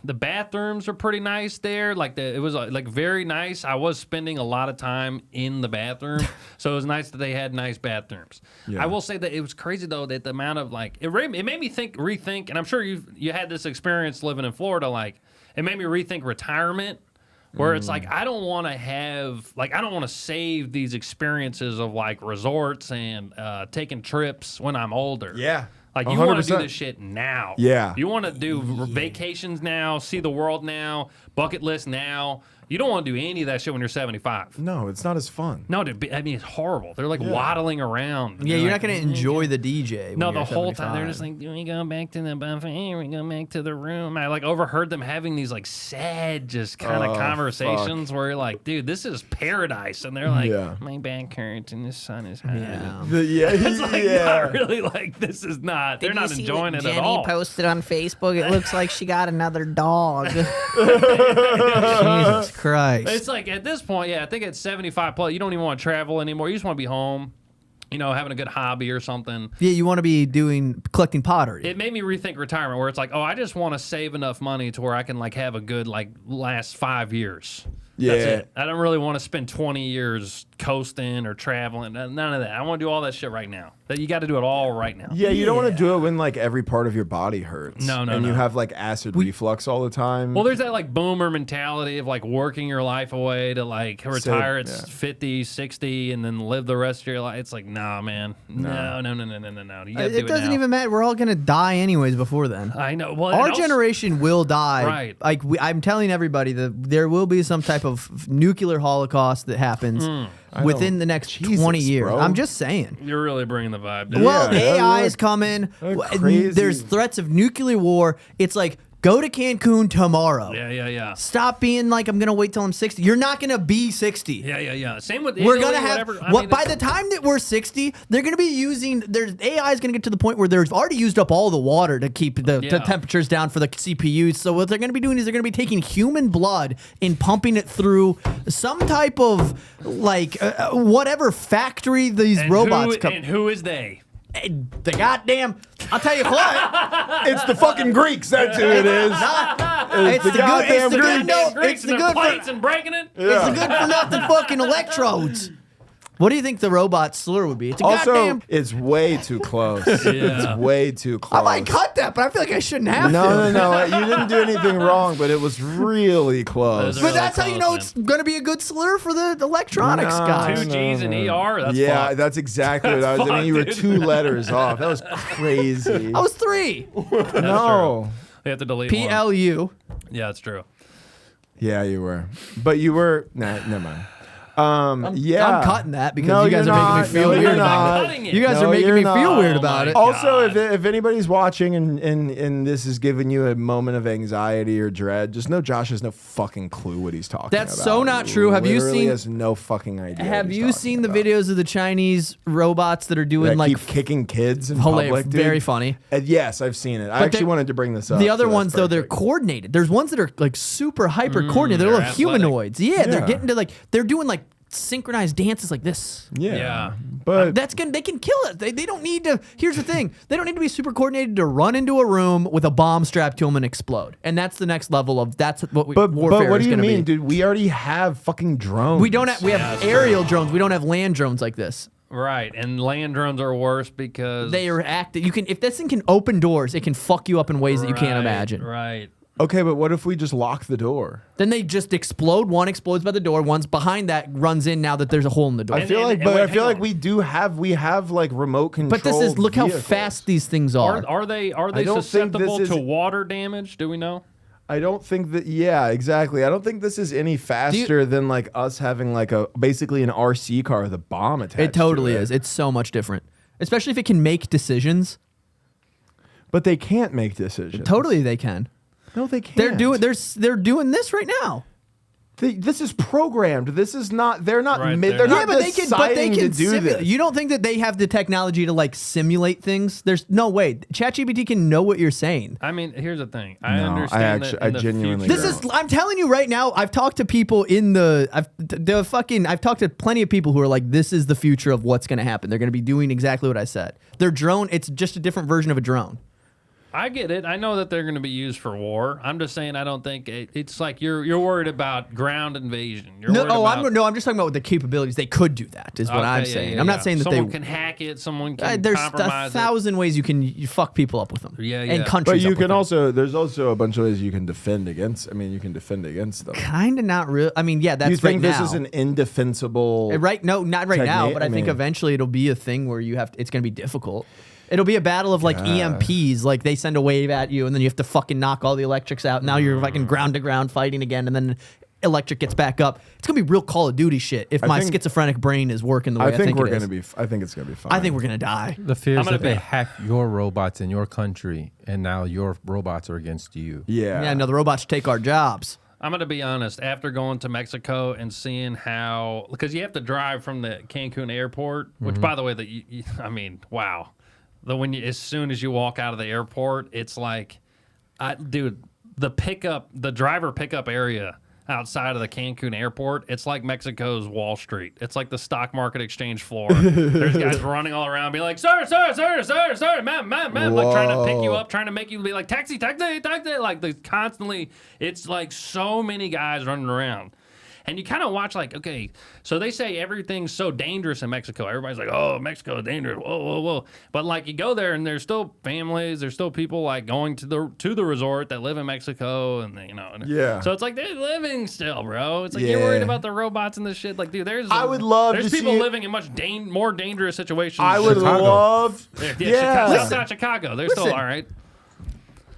the bathrooms are pretty nice there. Like it was like very nice. I was spending a lot of time in the bathroom, so it was nice that they had nice bathrooms. Yeah. I will say that it was crazy though that the amount of it made me rethink, and I'm sure you had this experience living in Florida. Like it made me rethink retirement. Where it's like I don't want to save these experiences of like resorts and taking trips when I'm older. Yeah. Like you want to do 100%. this shit now. Yeah. You want to do vacations now, see the world now, bucket list now. You don't want to do any of that shit when you're 75. No, it's not as fun. No, dude, I mean it's horrible. They're like waddling around. Yeah, They're you're like, not going to enjoy the DJ. when No, the you're whole time 75. they're just like, do we go back to the buffet? We go back to the room. I like overheard them having these like sad, just kind of conversations where you're like, dude, this is paradise, and they're like, Yeah. my back hurts and the sun is hot. Yeah. It's like not really like this is not. They're not enjoying it at all. posted on Facebook. It looks like she got another dog. Jesus Christ. It's like at this point, yeah, I think at 75 plus, you don't even want to travel anymore. You just want to be home, you know, having a good hobby or something. Yeah, you want to be collecting pottery. It made me rethink retirement, where it's like, oh, I just want to save enough money to where I can like have a good like last 5 years. That's Yeah. it. I don't really want to spend 20 years coasting or traveling. None of that. I want to do all that shit right now. That you got to do it all right now. Yeah, you don't want to do it when like every part of your body hurts. No, and you have like acid reflux all the time. Well, there's that like boomer mentality of like working your life away to like retire at 50, 60, and then live the rest of your life. It's like, nah, man. No. You gotta do it doesn't now. even matter. We're all going to die anyways before then. I know. Well, Our and also- generation will die. Right. Like I'm telling everybody that there will be some type of nuclear holocaust that happens within the next 20 years. bro. I'm just saying. You're really bringing the vibe down. Well, Yeah, AI that's is coming. crazy. There's threats of nuclear war. It's like, go to Cancun tomorrow. Yeah. Stop being like, I'm going to wait till I'm 60. You're not going to be 60. Yeah. Same with We're Italy, gonna have whatever. I what mean, by the time that we're 60, they're gonna be using. There's AI is gonna get to the point where they've already used up all the water to keep the temperatures down for the CPUs. So what they're gonna be doing is they're gonna be taking human blood and pumping it through some type of like whatever factory these robots come. And who is they? The goddamn. I'll tell you what. it's the fucking Greeks. That's who it is. It's the the goddamn good. Greeks. No, Greeks it's the and good. the plates and breaking it. It's the good for nothing fucking electrodes. What do you think the robot slur would be? It's a Also, goddamn. it's way too close. It's way too close. I might cut that, but I feel like I shouldn't have to. No. You didn't do anything wrong, but it was really close. But that's how you know it's going to be a good slur for the electronics No. guys. 2 G's and ER. That's yeah, fucked. that's exactly what I was. I mean, you were 2 letters off. That was crazy. I was 3. no. They have to delete one. PLU. Yeah, it's true. Yeah, you were. But you were. Nah, never mind. Yeah. I'm cutting that because No, you guys you're are making me not. feel No, weird you're about not. it. Cutting it. You guys No, are making you're me not. feel weird Oh about my it. God. Also, if anybody's watching and this is giving you a moment of anxiety or dread, just know Josh has no fucking clue what he's talking about. That's so not true. Have you Literally seen- has no fucking idea. Have what he's you talking seen the about. videos of the Chinese robots that are doing that like keep kicking kids in hilarious, public? Dude? very funny? Yes, I've seen it. I But actually they- wanted to bring this up. The other so that's ones though, they're perfect. coordinated. There's ones that are like super hyper coordinated. They're they're little athletic. humanoids. Yeah, they're Yeah. getting to like they're doing like synchronized dances like this. Yeah. But That's gonna. They can kill it. They don't need to. Here's the thing. They don't need to be super coordinated to run into a room with a bomb strapped to them and explode. And that's the next level of. That's what warfare what is do you gonna mean, be. dude? We already have fucking drones. We don't have. We have aerial drones. We don't have land drones like this. Right. And land drones are worse because They are active. You can. If this thing can open doors, it can fuck you up in ways that you can't Right, imagine. Right. Okay, but what if we just lock the door? Then they just explode. One explodes by the door. One's behind that runs in now that there's a hole in the door. I feel like, and but wait, I feel hang like on. we have like remote control. But this is look how vehicles. fast these things are. Are they don't think this susceptible is- to water damage? Do we know? I don't think that. Yeah, exactly. I don't think this is any faster than like us having like a basically an RC car with a bomb attached. It totally to it. is. It's so much different, especially if it can make decisions. But they can't make decisions. Totally, they can. No, they can't. They're doing this right now. This is programmed. This is not. They're not. Right, They're they're not But they deciding can to do simulate. this. You don't think that they have the technology to like simulate things? There's no way. ChatGPT can know what you're saying. I mean, here's the thing. I No, understand I that actually- in I the genuinely future- This is. I'm telling you right now. I've talked to people in the. I've talked to plenty of people who are like, this is the future of what's going to happen. They're going to be doing exactly what I said. Their drone. It's just a different version of a drone. I get it. I know that they're going to be used for war. I'm just saying I don't think it's like you're worried about ground invasion. You're worried about, I'm just talking about the capabilities. They could do that. Is what Okay, I'm yeah, saying. yeah, I'm yeah. not saying that someone they. can hack it. Someone can There's compromise 1,000 ways you fuck people up with them. Yeah, And yeah. countries. But you up with can them. also. There's also a bunch of ways you can defend against. I mean, you can defend against them. Kind of not real. I mean, yeah, that's You think right this now. is an indefensible? Right? No, not right now. technique? But I think mean- eventually it'll be a thing where you have. It's going to be difficult. It'll be a battle of like EMPs. Like they send a wave at you, and then you have to fucking knock all the electrics out. Now you're fucking ground to ground fighting again, and then electric gets back up. It's gonna be real Call of Duty shit if my schizophrenic brain is working the way I think we're it gonna is. be. I think it's gonna be fine. I think we're gonna die. The fear is that they hack your robots in your country, and now your robots are against you. Yeah. Yeah. No, the robots take our jobs. I'm going to be honest. After going to Mexico and seeing how, because you have to drive from the Cancun airport, which, by the way, I mean, wow. As soon as you walk out of the airport, it's like, dude, the driver pickup area outside of the Cancun airport, it's like Mexico's Wall Street. It's like the stock market exchange floor. There's guys running all around, being like, sir, ma'am, like trying to pick you up, trying to make you be like, taxi. Like constantly, it's like so many guys running around. And you kind of watch like, okay, so they say everything's so dangerous in Mexico. Everybody's like, oh, Mexico is dangerous. Whoa. But like you go there and there's still families, there's still people like going to the resort that live in Mexico, and Yeah. So it's like they're living still, bro. It's like you're worried about the robots and this shit. Like, dude, there's people living in much more dangerous situations. I would love. Outside Chicago, they're still all right.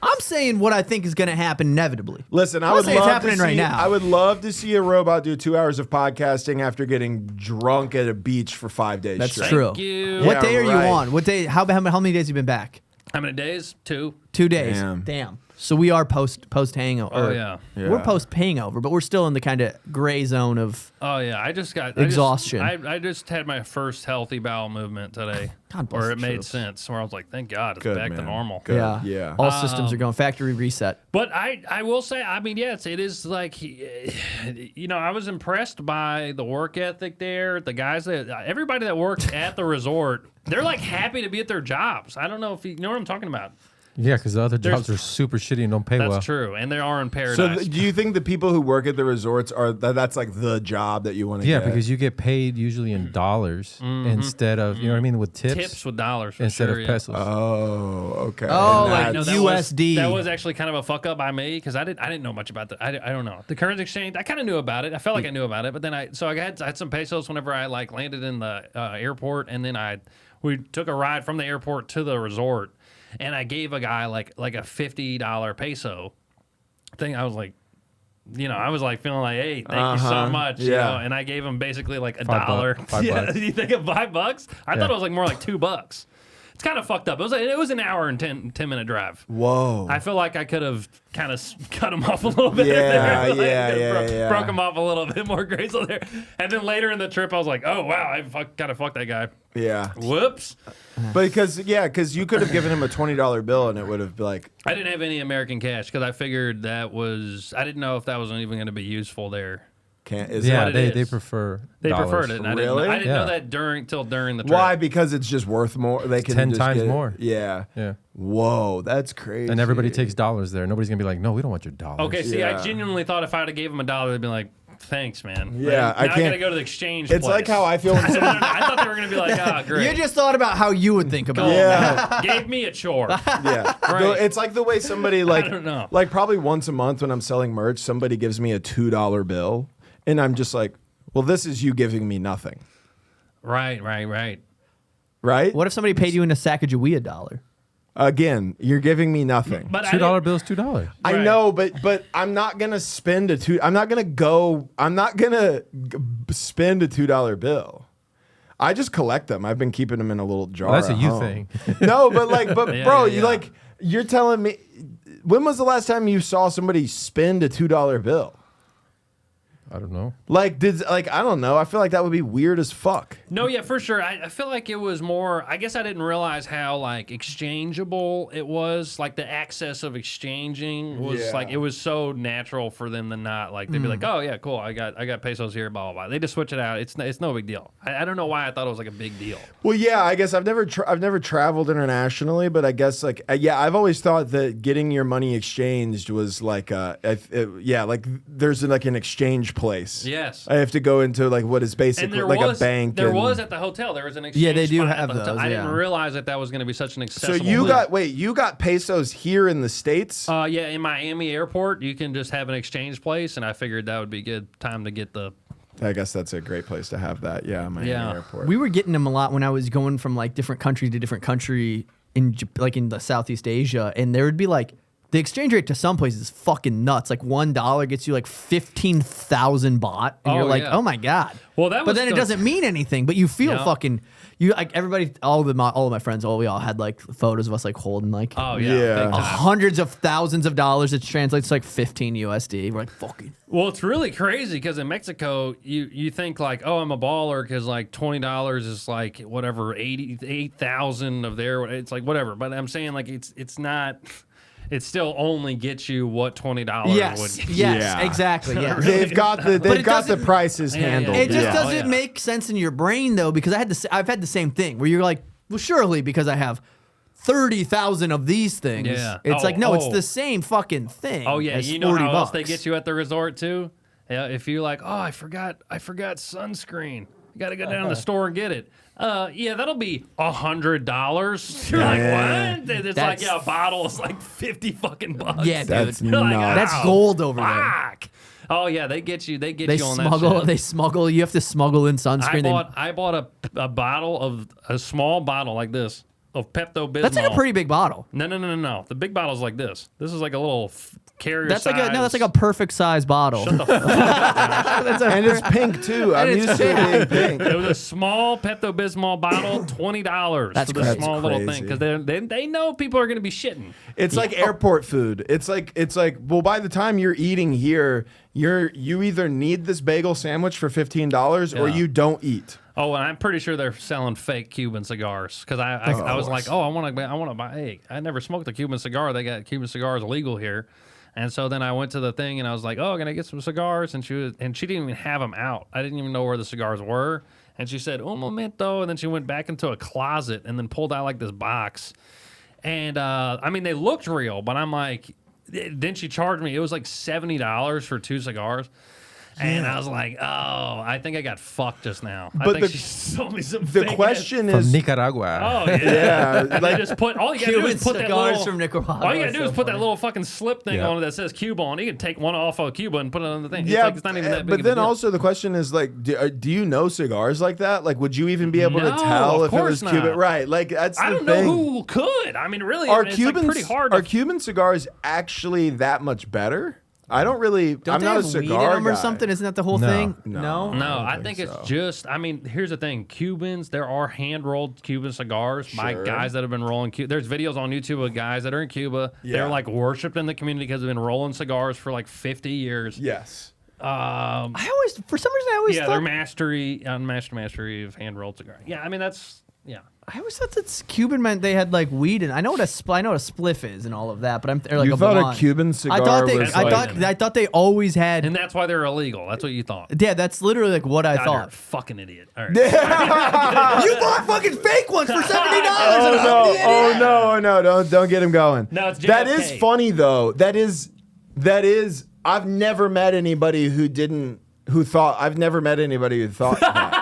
I'm saying what I think is going to happen inevitably. Listen, I would love it's happening to see, right now. I would love to see a robot do 2 hours of podcasting after getting drunk at a beach for 5 days. That's straight. true. Thank you. What Yeah, day are you right. on? What day? How many days have you been back? How many days? 2. 2 days. Damn. So we are post hangover. Oh, yeah. We're post hangover, but we're still in the kind of gray zone of. Oh yeah, I just got exhaustion. I just had my first healthy bowel movement today, God bless where the it made troops. sense. Where I was like, thank God, it's Good, back to man. normal. Good. Yeah. Yeah. All systems are going factory reset. But I will say, I mean, yes, it is like, I was impressed by the work ethic there. The guys everybody that works at the resort, they're like happy to be at their jobs. I don't know if you know what I'm talking about. Yeah, because the other jobs are super shitty and don't pay well. That's true, and they are in So paradise. do you think the people who work at the resorts are that's like the job that you want to Yeah, get? because you get paid usually in dollars instead of, you know what I mean, with tips with dollars for instead sure, of pesos. Oh, okay. Oh, And like that's- that USD. That was actually kind of a fuck up by me because I didn't know much about that. I don't know the currency exchange. I kind of knew about it. I felt like I knew about it, but then I had some pesos whenever I like landed in the airport, and then we took a ride from the airport to the resort, and I gave a guy like a $50 peso thing. I was like, I was like feeling like, hey, thank you so much. Yeah. And I gave him basically like $5. $1. Yeah, you think of $5? I thought it was like more like $2. It's kind of fucked up. It was an hour and 10-minute drive. Whoa. I feel like I could have kind of cut him off a little bit. Yeah, there. yeah. Broke him off a little bit more graceful there. And then later in the trip, I was like, oh, wow, I kind of fucked that guy. Yeah. Whoops. Because you could have given him a $20 bill and it would have been like. I didn't have any American cash because I figured I didn't know if that was even going to be useful there. Yeah, they prefer They dollars. preferred it. And Really? I didn't know that during the trip. Why? Because it's just worth more. They can 10 just times get it. more. Yeah. Yeah. Whoa, that's crazy. And everybody takes dollars there. Nobody's going to be like, no, we don't want your dollars. Okay, see, Yeah. I genuinely thought if I would have gave him $1, they'd be like, thanks, man. Yeah, Now I I can't- gotta go to the exchange It's place. like how I feel when someone. I thought they were gonna be like, ah, great. You just thought about how you would think about it. Yeah. Gave me a chore. Yeah. Right. It's like the way somebody like don't know. like probably once a month when I'm selling merch, somebody gives me a $2 bill and I'm just like, well, this is you giving me nothing. Right. Right? What if somebody paid you in a Sacagawea $1? Again, you're giving me nothing. But $2 bill's $2. I Right. know, but I'm not gonna spend I'm not gonna spend a $2 bill. I just collect them. I've been keeping them in a little jar. Well, that's a at you home. thing. No, but Yeah, bro, yeah. you're telling me. When was the last time you saw somebody spend a $2 bill? I don't know. I don't know. I feel like that would be weird as fuck. No, yeah, for sure. I feel like it was more. I guess I didn't realize how like exchangeable it was. Like the access of exchanging was Yeah. like it was so natural for them to not like they'd be like, oh yeah, cool. I got pesos here, blah blah blah. They just switch it out. It's no big deal. I don't know why I thought it was like a big deal. Well, yeah, I guess I've never traveled internationally, but I guess I've always thought that getting your money exchanged was like there's like an exchange place. Yes. I have to go into like what is And basically there like was a bank. There and- was at the hotel. There was an exchange. Yeah, they do spot at have the hotel. those, I didn't yeah. realize that was going to be such an So accessible. you got pesos here in the States? Yeah, in Miami airport, you can just have an exchange place, and I figured that would be good time to get the. I guess that's a great place to have that. Yeah, Miami Yeah. Airport. We were getting them a lot when I was going from like different country to different country like in the Southeast Asia, and there would be like the exchange rate to some places is fucking nuts. Like $1 gets you like 15,000 baht, and you're like, oh my god. Well, that but was then it doesn't mean anything. But you feel fucking. You like everybody, all of my friends, we all had like photos of us like holding like hundreds of thousands of dollars. It translates to like 15 USD. We're like fucking. Well, it's really crazy because in Mexico, you think like, oh, I'm a baller because like $20 is like whatever 8,000 of there. It's like whatever. But I'm saying like it's not. It still only gets you what $20 would. Yes, exactly. Yeah. They've got the prices handled. It just doesn't make sense in your brain though, because I've had the same thing where you're like, well, surely because I have 30,000 of these things. Yeah. It's like, no, it's the same fucking thing. Oh yeah, as you know how $40. else they get you at the resort too? Yeah, if you like, oh, I forgot sunscreen. You got to go down to the store and get it. Yeah, that'll be $100. You're like, what? It's like, a bottle is like 50 fucking bucks. Yeah, dude. That's like, that's gold over there. Oh yeah, they get you on smuggle, that shit. They smuggle. You have to smuggle in sunscreen. I bought a bottle of a small bottle like this of Pepto-Bismol. That's like a pretty big bottle. No. The big bottle is like this. This is like a little carrier that's size. That's like a perfect size bottle. Shut the fuck up. And it's pink too. I'm used to it being pink. It was a small Pepto-Bismol bottle, $20 That's for the small little thing because they know people are going to be shitting. It's like airport food. It's like well, by the time you're eating here, you either need this bagel sandwich for $15 or you don't eat. Oh, and I'm pretty sure they're selling fake Cuban cigars because I was like, oh, I want to buy. Hey, I never smoked a Cuban cigar. They got Cuban cigars legal here, and so then I went to the thing and I was like, oh, can I get some cigars? And she didn't even have them out. I didn't even know where the cigars were, and she said, un momento, and then she went back into a closet and then pulled out like this box, and I mean they looked real, but I'm like, then she charged me. It was like $70 for 2 cigars. And I was like, oh, I think I got fucked just now. But I think she sold me some the fake question From is Nicaragua. Oh, yeah. Yeah, They just put, all you gotta do Cuban is put that cigars little, from Nicaragua. all you gotta do is So put that funny. little fucking slip thing on it that says Cuba on it. You can take one off of Cuba and put it on the thing. yeah, It's not even that big but of a then deal. also the question is like, do you know cigars like that? Like, would you even be able to No, tell of if it was course Cuban? not. Right, like that's I the don't know thing. who could. I mean, really, Are it's Cubans like pretty hard. are Cuban cigars actually that much better? I don't really. Don't I'm they not have a weed in cigar them or guy. something? Isn't that the whole No. thing? No. No, I don't think think it's so. just. I mean, here's the thing: Cubans. There are hand-rolled Cuban cigars by Sure. guys that have been rolling. There's videos on YouTube of guys that are in Cuba. Yeah. They're like worshipped in the community because they've been rolling cigars for like 50 years. Yes. I always, for some reason, Yeah, thought their mastery of hand-rolled cigars. Yeah, I mean that's I always thought that Cuban meant they had like weed in. I know what a spliff is and all of that, but or like You a thought blunt. a Cuban cigar I thought they, was I like, thought, I thought they always had. and that's why they're illegal. That's what you thought. Yeah, that's literally like what I God, you're a thought. fucking idiot. All right. You bought fucking fake ones for $70. Oh no! Don't get him going. No, it's that JFK. is funny though. That is. I've never met anybody who thought. I've never met anybody who thought that.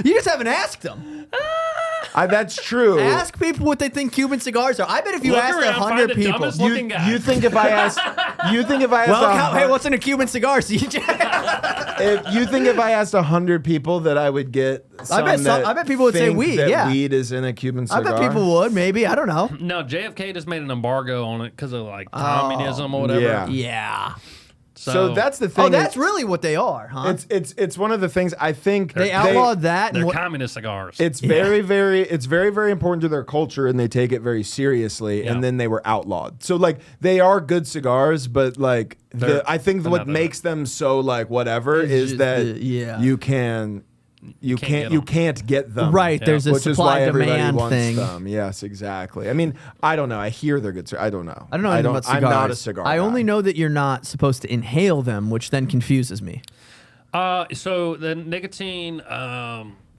You just haven't asked them. That's true. Ask people what they think Cuban cigars are. I bet if you Look asked around, find 100 the people. dumbest looking guy. You think if I asked? Well, hey, what's in a Cuban cigar, CJ? If you think if I asked 100 people that I would get, I bet people would say think weed, that yeah. weed is in a Cuban I cigar. bet people would, maybe. I don't know. No, JFK just made an embargo on it because of like communism or whatever. yeah. Yeah. So that's the thing. Oh, that's really what they are, huh? It's one of the things I think They outlawed that. They're And what, communist cigars. It's very, very important to their culture, and they take it very seriously. Yeah. And then they were outlawed. So like they are good cigars, but like I think what another- makes them so like whatever It's is just that yeah. you can't get them. right, there's a Which is why everybody supply-demand wants thing. them. Yes, exactly. I mean, I don't know. I hear they're good. I don't know. I don't know anything about cigars. I'm not a cigar. I only guy. know that you're not supposed to inhale them, which then confuses me. So the nicotine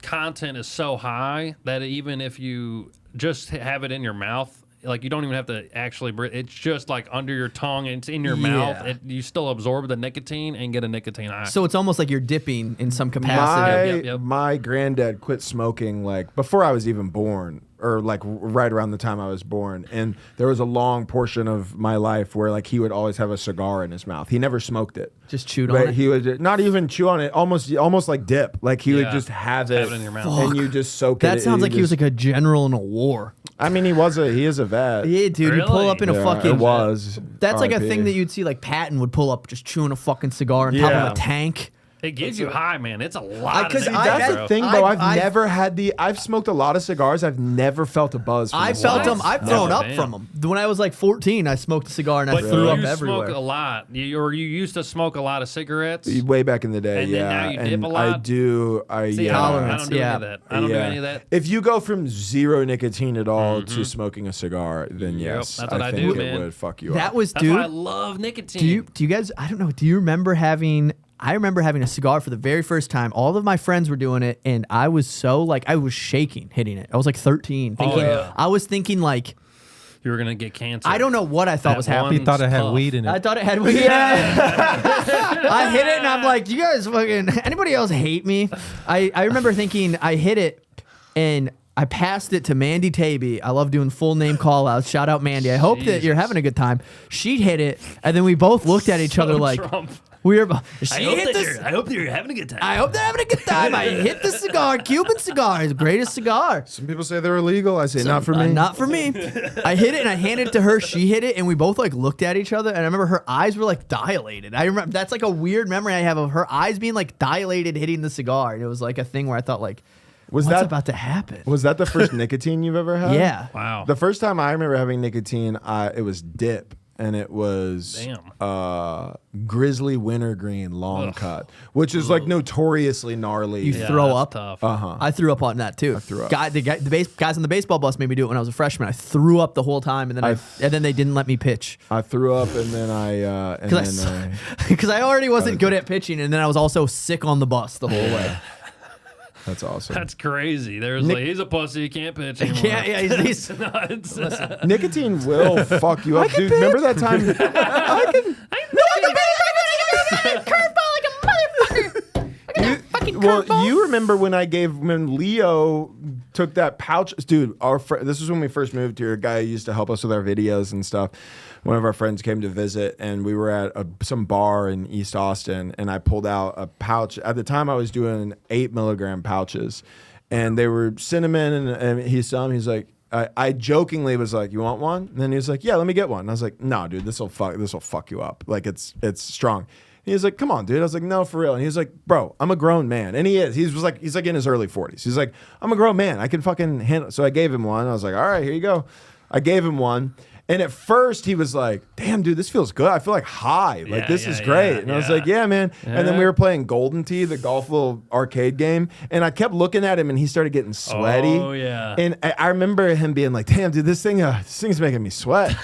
content is so high that even if you just have it in your mouth, like you don't even have to actually breathe. It's just like under your tongue and it's in your mouth. You still absorb the nicotine and get a nicotine high. So it's almost like you're dipping in some capacity. Yep. My granddad quit smoking like before I was even born, or like right around the time I was born. And there was a long portion of my life where like he would always have a cigar in his mouth. He never smoked it. Just chewed But on it. he would not even chew on it, almost like dip. Like he would Yeah. just have Just it, have it in your mouth. and you just soak it. That sounds you like he was just- like a general in a war. I mean, he is a vet. Yeah, dude. You pull Really? up in a Yeah, fucking. it was. That's like a RIP. thing that you'd see like Patton would pull up just chewing a fucking cigar on top Yeah. of a tank. It gives you high, man. It's a lot. Because of I- nicotine, That's bro. the thing, bro. I've- I've smoked a lot of cigars. I've never felt a buzz. From I a felt cigar. them. I've thrown Oh, up damn. from them. When I was like 14, I smoked a cigar and I But threw up you everywhere. smoke a lot. You used to smoke a lot of cigarettes. Way back in the day, And then yeah. now you and dip a I lot? do. See, Yeah. I don't Tolerance, do any yeah. of that. I don't do Yeah. any of that. If you go from zero nicotine at all to smoking a cigar, then Yep, yes, that's what I think do, it man. would fuck you That up. was, That's dude. why I love nicotine. Do you guys? I don't know. Do you remember having? I remember having a cigar for the very first time. All of my friends were doing it, and I was so like I was shaking hitting it. I was like 13. Thinking, yeah. I was thinking like You were gonna get cancer. I don't know what I thought That was one- happening. He thought it had Puff. weed in I it. thought it had. Yeah. I hit it and I'm like, you guys fucking. Anybody else hate me? I remember thinking I hit it and I passed it to Mandy Taby. I love doing full name call outs. Shout out Mandy. I hope that you're having a good time. She hit it and then we both looked at each other like Trump. we were. She hit this. I hope that you're having a good time. I hope they're having a good time. I hit the cigar. Cuban cigar is the greatest cigar. Some people say they're illegal. I say not for me. Not for me. I hit it and I handed it to her. She hit it and we both like looked at each other. And I remember her eyes were like dilated. I remember that's like a weird memory I have of her eyes being like dilated hitting the cigar. And it was like a thing where I thought like, Was what's that about to happen? Was that the first nicotine you've ever had? Yeah. Wow. The first time I remember having nicotine, it was dip, and it was grizzly wintergreen long cut, which is like notoriously gnarly. You Yeah, throw that's up. tough. I threw up on that too. I threw up. Guys on the baseball bus made me do it when I was a freshman. I threw up the whole time, and then and then they didn't let me pitch I threw up, and then I because I already wasn't good at pitching, and then I was also sick on the bus the whole way. that's awesome. That's crazy. There's like he's a pussy. He can't pitch anymore. Yeah, he's Nuts. Nicotine will fuck you up, dude. Remember that time? Well, you remember when Leo took that pouch, dude. This was when we first moved here. A guy who used to help us with our videos and stuff. One of our friends came to visit, and we were at some bar in East Austin, and I pulled out a pouch. At the time, I was doing 8 milligram pouches, and they were cinnamon. And he saw them. He's like, I jokingly was like, "You want one?" And then he was like, "Yeah, let me get one." And I was like, "No, dude, this will fuck you up. Like it's strong." And he was like, "Come on, dude." I was like, "No, for real." And he was like, "Bro, I'm a grown man," and he is. He's like in his early 40s. He's like, "I'm a grown man. I can fucking handle." So I gave him one. I was like, "All right, here you go." I gave him one. And at first he was like, "Damn, dude, this feels good. I feel like high. Like this is great." And I was like, "Yeah, man." And then we were playing Golden Tee, the golf little arcade game. And I kept looking at him, and he started getting sweaty. Oh, yeah. And I remember him being like, "Damn, dude, this thing's making me sweat."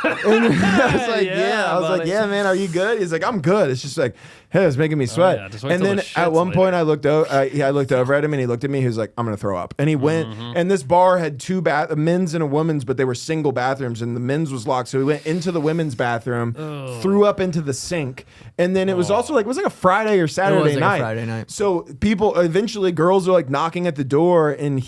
And I was like, Yeah, I was like, buddy. "Yeah, man, are you good?" He's like, "I'm good." It's just like, "Hey, it's making me sweat." yeah, just wait And till then the at shit's one point, later. I looked over at him, and he looked at me. He was like, "I'm gonna throw up." And he went. And this bar had a men's and a women's, but they were single bathrooms, and the men's was locked. So he went into the women's bathroom, threw up into the sink, and then it was also like it was like a Friday or Saturday like a night. Friday night. So girls are like knocking at the door, and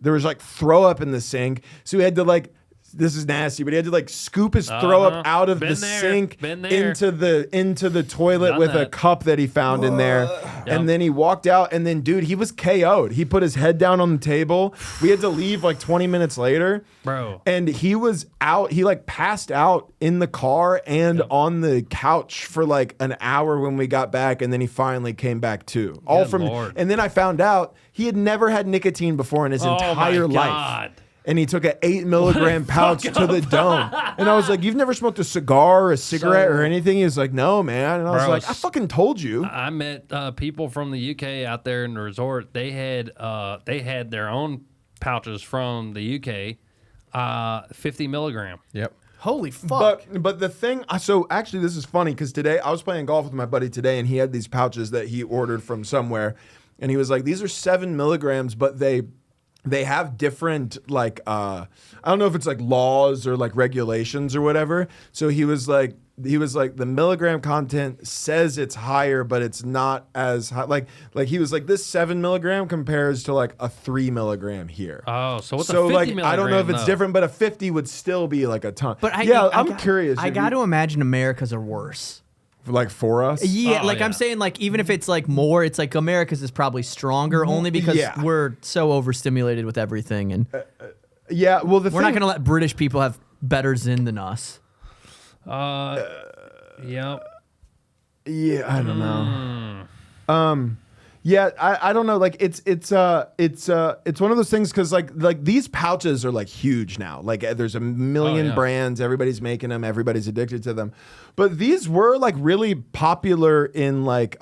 there was like throw up in the sink. So he had to like. This is nasty, but he had to like scoop his throw up out of the sink into the toilet Done with a that. cup that he found in there. And then he walked out, and then dude, he was KO'd. He put his head down on the table. We had to leave like 20 minutes later. Bro. And he was out, he like passed out in the car and on the couch for like an hour when we got back, and then he finally came back too. Lord. And then I found out he had never had nicotine before in his entire life. God. And he took an 8 milligram pouch to the dome. And I was like, "You've never smoked a cigar or a cigarette or anything?" He was like, "No, man." And I was Bro, like, "I fucking told you." I met people from the UK out there in the resort. They had their own pouches from the UK, 50 milligram. Yep. Holy fuck. But the thing, so actually this is funny because today I was playing golf with my buddy today, and he had these pouches that he ordered from somewhere, and he was like, "These are 7 milligrams, but they have different like I don't know if it's like laws or like regulations or whatever." So he was like, he was like the milligram content says it's higher, but it's not as high. Like he was like this 7 milligram compares to like a 3 milligram here. Oh, so what's a 50 like milligram? I don't know if it's though? different, but a 50 would still be like a ton. But I'm curious. I got to imagine America's are worse. Like for us. Yeah, Oh, like yeah. I'm saying, like even if it's like more, it's like America's is probably stronger only because we're so overstimulated with everything, and Yeah, well we're not gonna let British people have better Zyn than us. Yep. Yeah, I don't know. Yeah, I don't know. Like it's one of those things because like these pouches are like huge now. Like there's a million brands, everybody's making them, everybody's addicted to them. But these were like really popular in like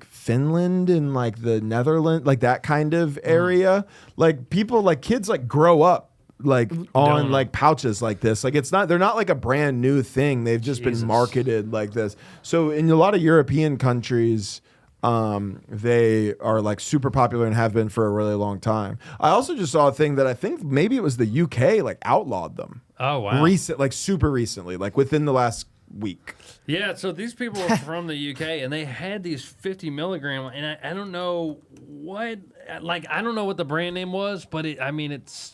Finland, in like the Netherlands, like that kind of area. Like people, like kids, like grow up like on like pouches like this. Like they're not like a brand new thing. They've just been marketed like this. So in a lot of European countries, they are like super popular and have been for a really long time. I also just saw a thing that I think maybe it was the UK like outlawed them. Oh wow! Super recently, like within the last week. Yeah, so these people were from the UK and they had these 50 milligram, and I don't know what, like I don't know what the brand name was, but it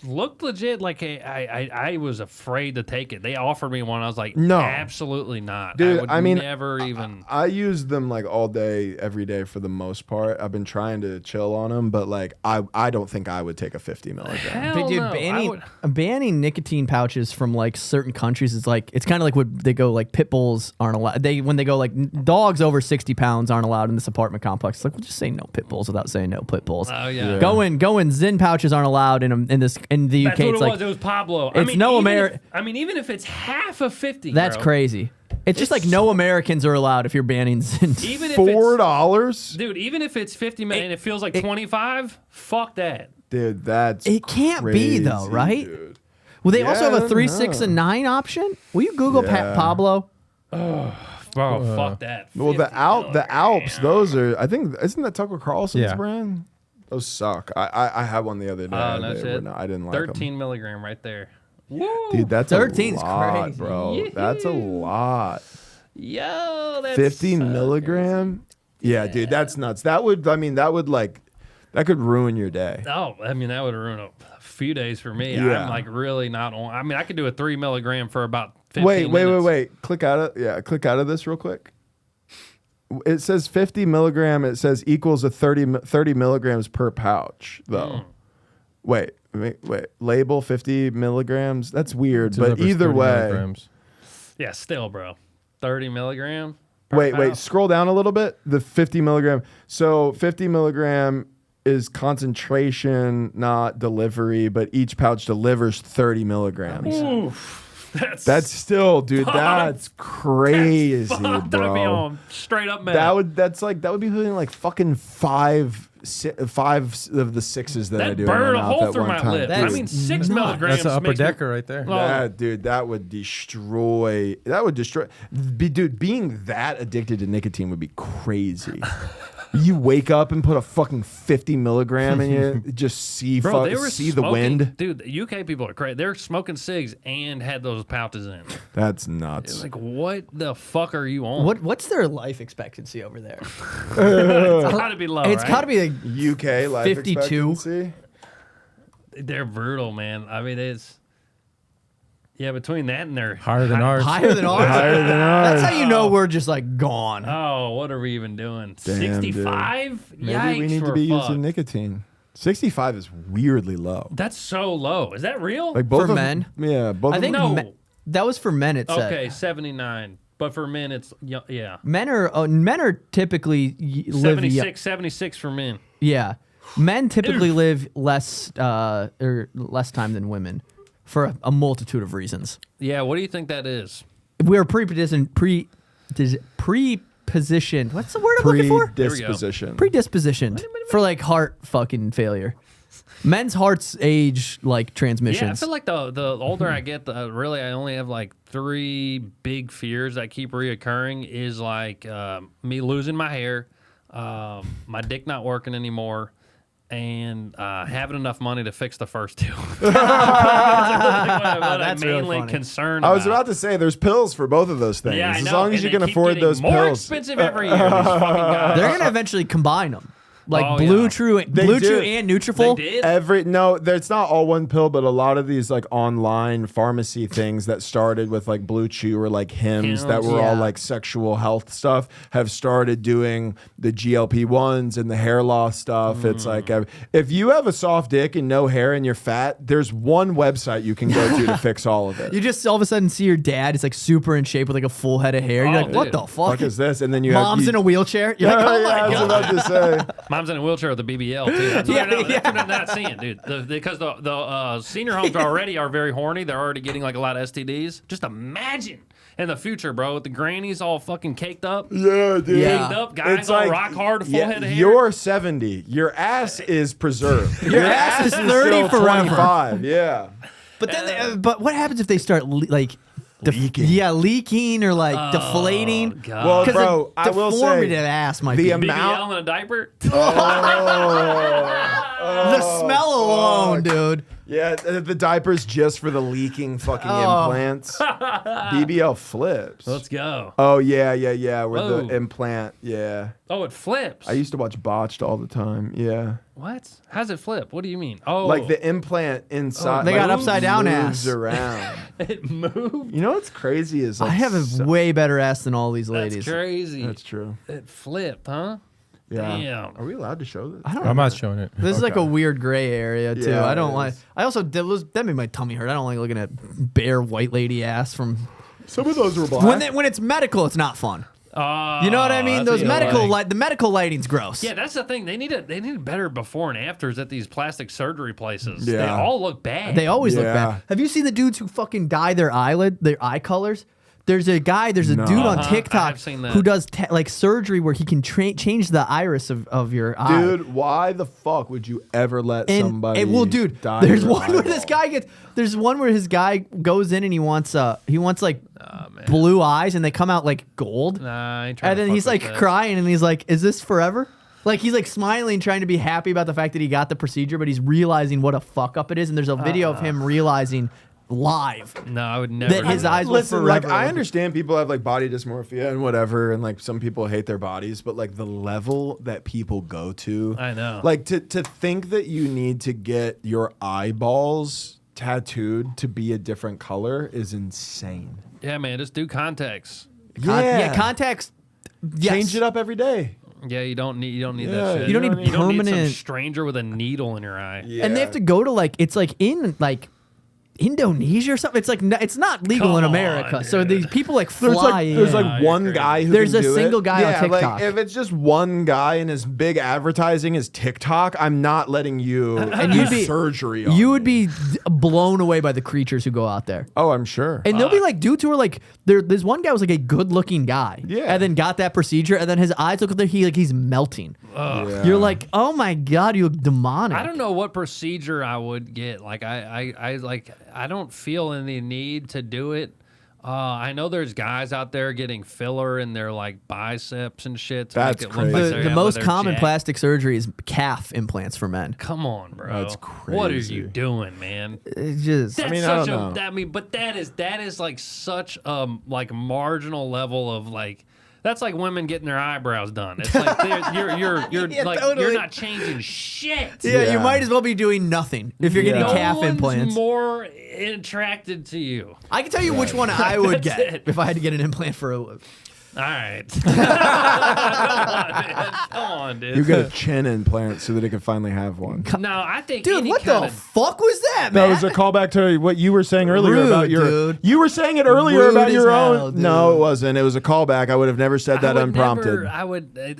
looked legit. Like I was afraid to take it. They offered me one. I was like, no, absolutely not. Dude, I would never even. I use them like all day, every day for the most part. I've been trying to chill on them, but like I don't think I would take a 50 milligram. Hell Dude, no. banning nicotine pouches from like certain countries is like it's kind of like what they go like pit bulls aren't allowed. When they go like dogs over 60 pounds aren't allowed in this apartment complex. It's like we'll just say no pit bulls without saying no pit bulls. Oh yeah. Going Zyn pouches aren't allowed in the UK. That's what it's it like was. It was Pablo. It's even if it's half of 50. That's bro. crazy. It's just like no Americans are allowed if you're banning Zyn. Even if $4, dude. Even if it's 50 and it feels like 25, fuck that. Dude. That's it can't be though, crazy, right? dude. Well, they also Yeah, have I a 3, don't 6, know. and 9 option. Will you Google Pablo? Bro, fuck that. Well, the 50 Alps, those are. I think isn't that Tucker Carlson's Yeah. brand? Those suck. I had one the other day. Oh, no shit. I didn't like 13 them. milligram right there. Dude, that's 13 a is lot, crazy. bro. That's a lot. Yo, that's 50 so milligram. Yeah, dude, that's nuts. That would that could ruin your day. Oh, I mean, that would ruin a few days for me. Yeah. I'm like really not on. I mean, I could do a 3 milligram for about 15 minutes. Wait. Click out of this real quick. It says 50 milligram. It says equals a 30 milligrams per pouch, though. Wait. Label 50 milligrams. That's weird, but Delivers either 30 way. milligrams. Yeah, still, bro. 30 milligram. per Wait. pouch. Scroll down a little bit. The 50 milligram. So 50 milligram is concentration, not delivery, but each pouch delivers 30 milligrams. Oof. That's still, dude. fucked. That's crazy, fucked. I'd be bro. on straight up meth. That would be doing like fucking five of the sixes that I That do. burn in my a mouth hole at through one my time. lip. That I is mean, 6 nuts. milligrams. That's an upper makes me- decker right there. Oh, That would destroy. Dude, being that addicted to nicotine would be crazy. You wake up and put a fucking 50 milligram in you, just see Bro, they were see smoking, the wind. Dude, the UK people are crazy. They're smoking cigs and had those pouches in. That's It's nuts. like, what the fuck are you on? What's their life expectancy over there? It's gotta be low, It's right? got to be like UK life 52. expectancy. They're brutal, man. I mean, it's... Yeah, between that and their... Higher than ours. higher than ours. Higher than ours. That's how you know we're just like gone. Oh, what are we even doing? Damn, dude. 65? Maybe Yikes, we need to we're be fucked. using nicotine. 65 is weirdly low. That's so low. Is that real? Like both For of men? Yeah, both I of think No. that was for men. It said. Okay, 79. But for men, it's... Yeah. Men are typically live 76 for men. Yeah, men typically live less time than women for a multitude of reasons. Yeah, what do you think that is? We're prepositioned. What's the word I'm looking for? Predisposition. Predispositioned for like heart fucking failure. Men's hearts age like Yeah, I transmissions. feel like the older I get, really I only have like 3 big fears that keep reoccurring is like me losing my hair, my dick not working anymore, and having enough money to fix the first two. That's That's really mainly funny. concerned I was about to say there's pills for both of those things. Yeah, I as know. long as And you they can keep afford getting those more pills. expensive every year. These fucking guys. They're gonna eventually combine them, like Oh, Blue yeah. Chew, They Blue do. Chew and They Nutrafol. did. It's not all one pill, but a lot of these like online pharmacy things that started with like Blue Chew or like Hims that were all Yeah. like sexual health stuff have started doing the GLP-1s and the hair loss stuff. It's like if you have a soft dick and no hair and you're fat, there's one website you can go to fix all of it. You just all of a sudden see your dad is like super in shape with like a full head of hair. You're Oh, like, what dude. the fuck? Fuck is this? And then you Mom's have in a wheelchair. You're like, oh yeah, I my was god. about to say. Mom's in a wheelchair with a BBL too. That's Yeah, what they're not seeing, dude. Because the senior homes already are very horny. They're already getting like a lot of STDs. Just imagine in the future, bro, with the grannies all fucking caked up, Yeah, dude. Yeah. caked up, guys all rock hard, full head of hair. You're 70. Your ass is preserved. Your ass is 30 still forever. 25. Yeah. But then, but what happens if they start like Leaking. Yeah, leaking or like deflating. God. Well, 'Cause bro, the I will deformity say of the ass might the be. amount. BBL in a diaper. The smell alone, dude. Yeah, the diapers just for the leaking fucking Oh. implants. BBL flips. Let's go. Oh yeah. Where Whoa. the implant. Yeah. Oh, it flips. I used to watch Botched all the time. Yeah. What? How's it flip? What do you mean? Oh, Like the implant inside. They got like, upside down moves ass. around. it moved. You know what's crazy is I like have a so- way better ass than all these That's ladies. crazy. That's true. It flipped, huh? Yeah. Damn. Are we allowed to show this? I don't I'm know. not showing it. This is like a Okay. weird gray area too. Yeah, I it don't like. is. I also that made my tummy hurt. I don't like looking at bare white lady ass from Some of those were black. when it's medical. It's not fun. Oh, You know what I mean? that's Those what you medical like. the medical lighting's gross. Yeah, that's the thing. They need better before and afters at these plastic surgery places. They Yeah. all look bad. They always look Yeah. bad. Have you seen the dudes who fucking dye their eye colors? There's a dude on I TikTok have seen that. who does like surgery where he can change the iris of your eye. Dude, why the fuck would you ever let And, somebody? well, dude, dye there's your one where this eyeball? guy gets. There's one where his guy goes in and he wants like blue eyes and they come out like gold. Nah, I ain't trying And to then fuck he's with like that. crying and he's like, "Is this forever?" Like he's like smiling, trying to be happy about the fact that he got the procedure, but he's realizing what a fuck up it is. And there's a video of him realizing live No, I would never. that his do that. eyes will Listen, forever. like I understand people have like body dysmorphia and whatever, and like some people hate their bodies, but like the level that people go to, I know. Like to think that you need to get your eyeballs tattooed to be a different color is insane. Yeah, man, just do contacts. yeah, contacts. Yes. Change it up every day. Yeah, you don't need Yeah, that shit. you don't need You don't need some permanent- stranger with a needle in your eye. Yeah. And they have to go to like it's like in like Indonesia or something. It's like it's not legal Come in on, America. So dude. these people like fly. There's in. like you're one crazy. guy who There's can a do single it. guy on Yeah, TikTok. Like if it's just one guy and his big advertising is TikTok, I'm not letting you And do you'd be- surgery on you would me. be blown away by the creatures who go out there. Oh, I'm sure. And there'll be like dudes who are like there's one guy was like a good looking guy. Yeah. And then got that procedure and then his eyes look like he's melting. Yeah. You're like, oh my god, you look demonic. I don't know what procedure I would get. Like I don't feel any need to do it. I know there's guys out there getting filler in their like biceps and shit. To That's make it look like crazy. they're- The yeah, most they're common jacked. plastic surgery is calf implants for men. Come on, bro. That's What are crazy. you doing, man? It's just That's mean, I such don't know. I mean, but that is like such a like marginal level of like. That's like women getting their eyebrows done. It's like you're Yeah, like totally. you're not changing shit. yeah, you Yeah. might as well be doing nothing if you're getting Yeah. calf No one's implants. more attracted to you. I can tell you which one I would That's get it. if I had to get an implant for a. All right. Come on, dude. You get a chin implant so that it can finally have one. No, I think Dude, any what kind the of fuck was that, That man? was a callback to what you were saying earlier Rude, about your. dude. You were saying it earlier Rude about as your hell, own. dude. No, it wasn't. It was a callback. I would have never said that I would unprompted. Never,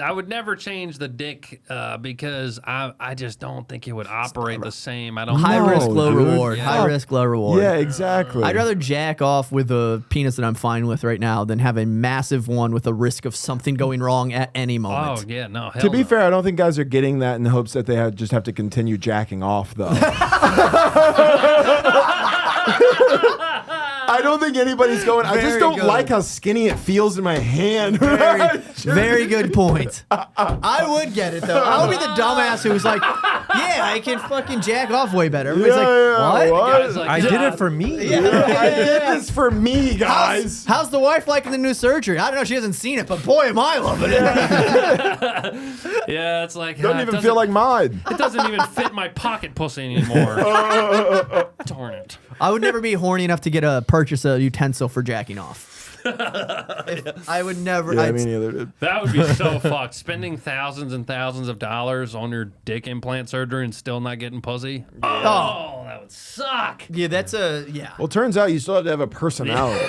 I would never change the dick because I just don't think it would operate the same. I don't. High No, risk, low dude. reward. Yeah. High risk, low reward. Yeah, exactly. I'd rather jack off with a penis that I'm fine with right now than have a massive one with a risk of something going wrong at any Oh moment. yeah, no. Hell To be no. fair, I don't think guys are getting that in the hopes that they just have to continue jacking off, though. I don't think anybody's going. I just Very don't good. like how skinny it feels in my hand. Very good point. I would get it though. I would be the dumbass who's like, Yeah, I can fucking jack off way better. Everybody's like, what? Guy's like, I did it for me. I did this for me, guys. How's the wife liking the new surgery? I don't know. She hasn't seen it, but boy, am I loving it. Yeah, it's like Don't even feel like mine. it doesn't even fit my pocket pussy anymore. Darn it. I would never be horny enough to purchase a utensil for jacking off. I would never. Yeah, me neither, dude. That would be so fucked. Spending thousands and thousands of dollars on your dick implant surgery and still not getting pussy. Oh, that would suck. Yeah, that's yeah. Well, turns out you still have to have a personality.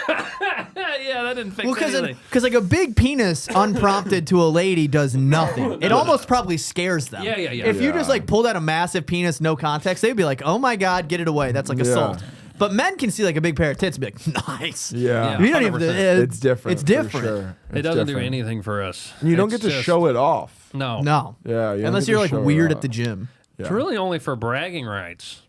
Yeah, that didn't fix Well, anything. because like a big penis unprompted to a lady does nothing. It almost probably scares them. Yeah. If you just like pulled out a massive penis, no context, they'd be like, "Oh my god, get it away." That's like assault. But men can see like a big pair of tits and be like, "Nice." Yeah. You don't even. 100%. It's different. It's for different. Sure. It It's doesn't do different. anything for us. And you don't It's get to just- show it off. No. No. Yeah. You don't Unless get you're to like show it weird off. at the gym. It's really only for bragging rights.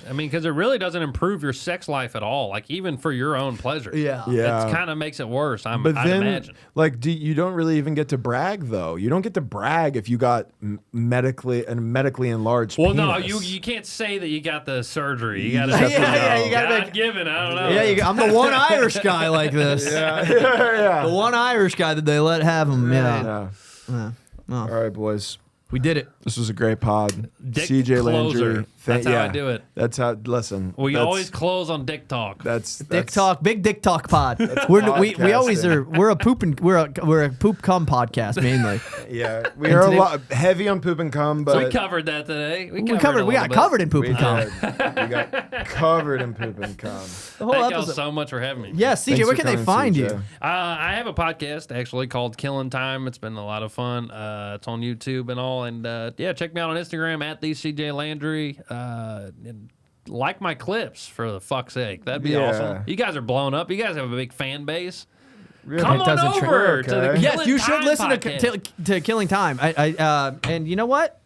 I mean, because it really doesn't improve your sex life at all. Like, even for your own pleasure. Yeah. Yeah. It kind of makes it worse, I'd But then, imagine. like, you don't really even get to brag, though. You don't get to brag if you got medically enlarged. Well, no, penis. you can't say that you got the surgery. You got to Yeah, you gotta God given. I don't know. Yeah, I'm the one Irish guy like this. yeah. The one Irish guy that they let have him. Yeah. Yeah. All right, boys. We did it. This was a great pod. Dick CJ closer. Landry. That's how I do it. That's how. Listen. We that's- always close on dick talk. That's Dick talk, big dick talk pod. We always are. We're a poop cum podcast mainly. Yeah, we And are a today- lot heavy on poop and cum, but we covered that today. We We got got covered in poop we and cum. did. We got covered in poop and cum. The whole Thank y'all episode. so much for having me. Yeah, CJ, Thanks where for can they coming, find CJ. you? I have a podcast actually called Killin Time. It's been a lot of fun. It's on YouTube and all. And yeah, check me out on Instagram at the CJ Landry. And like my clips for the fuck's sake. That'd be Yeah. awesome. You guys are blown up. You guys have a big fan base. Really? Come It on doesn't over tra- to the okay. Yes, Killin' you should Time listen podcast. to Killing Time. And you know what?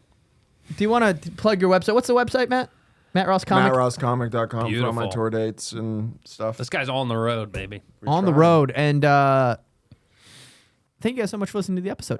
Do you want to plug your website? What's the website, Matt? Matt Ross Comic. MattRossComic.com for all my Beautiful. tour dates and stuff. This guy's on the road, baby. On the road. And thank you guys so much for listening to the episode.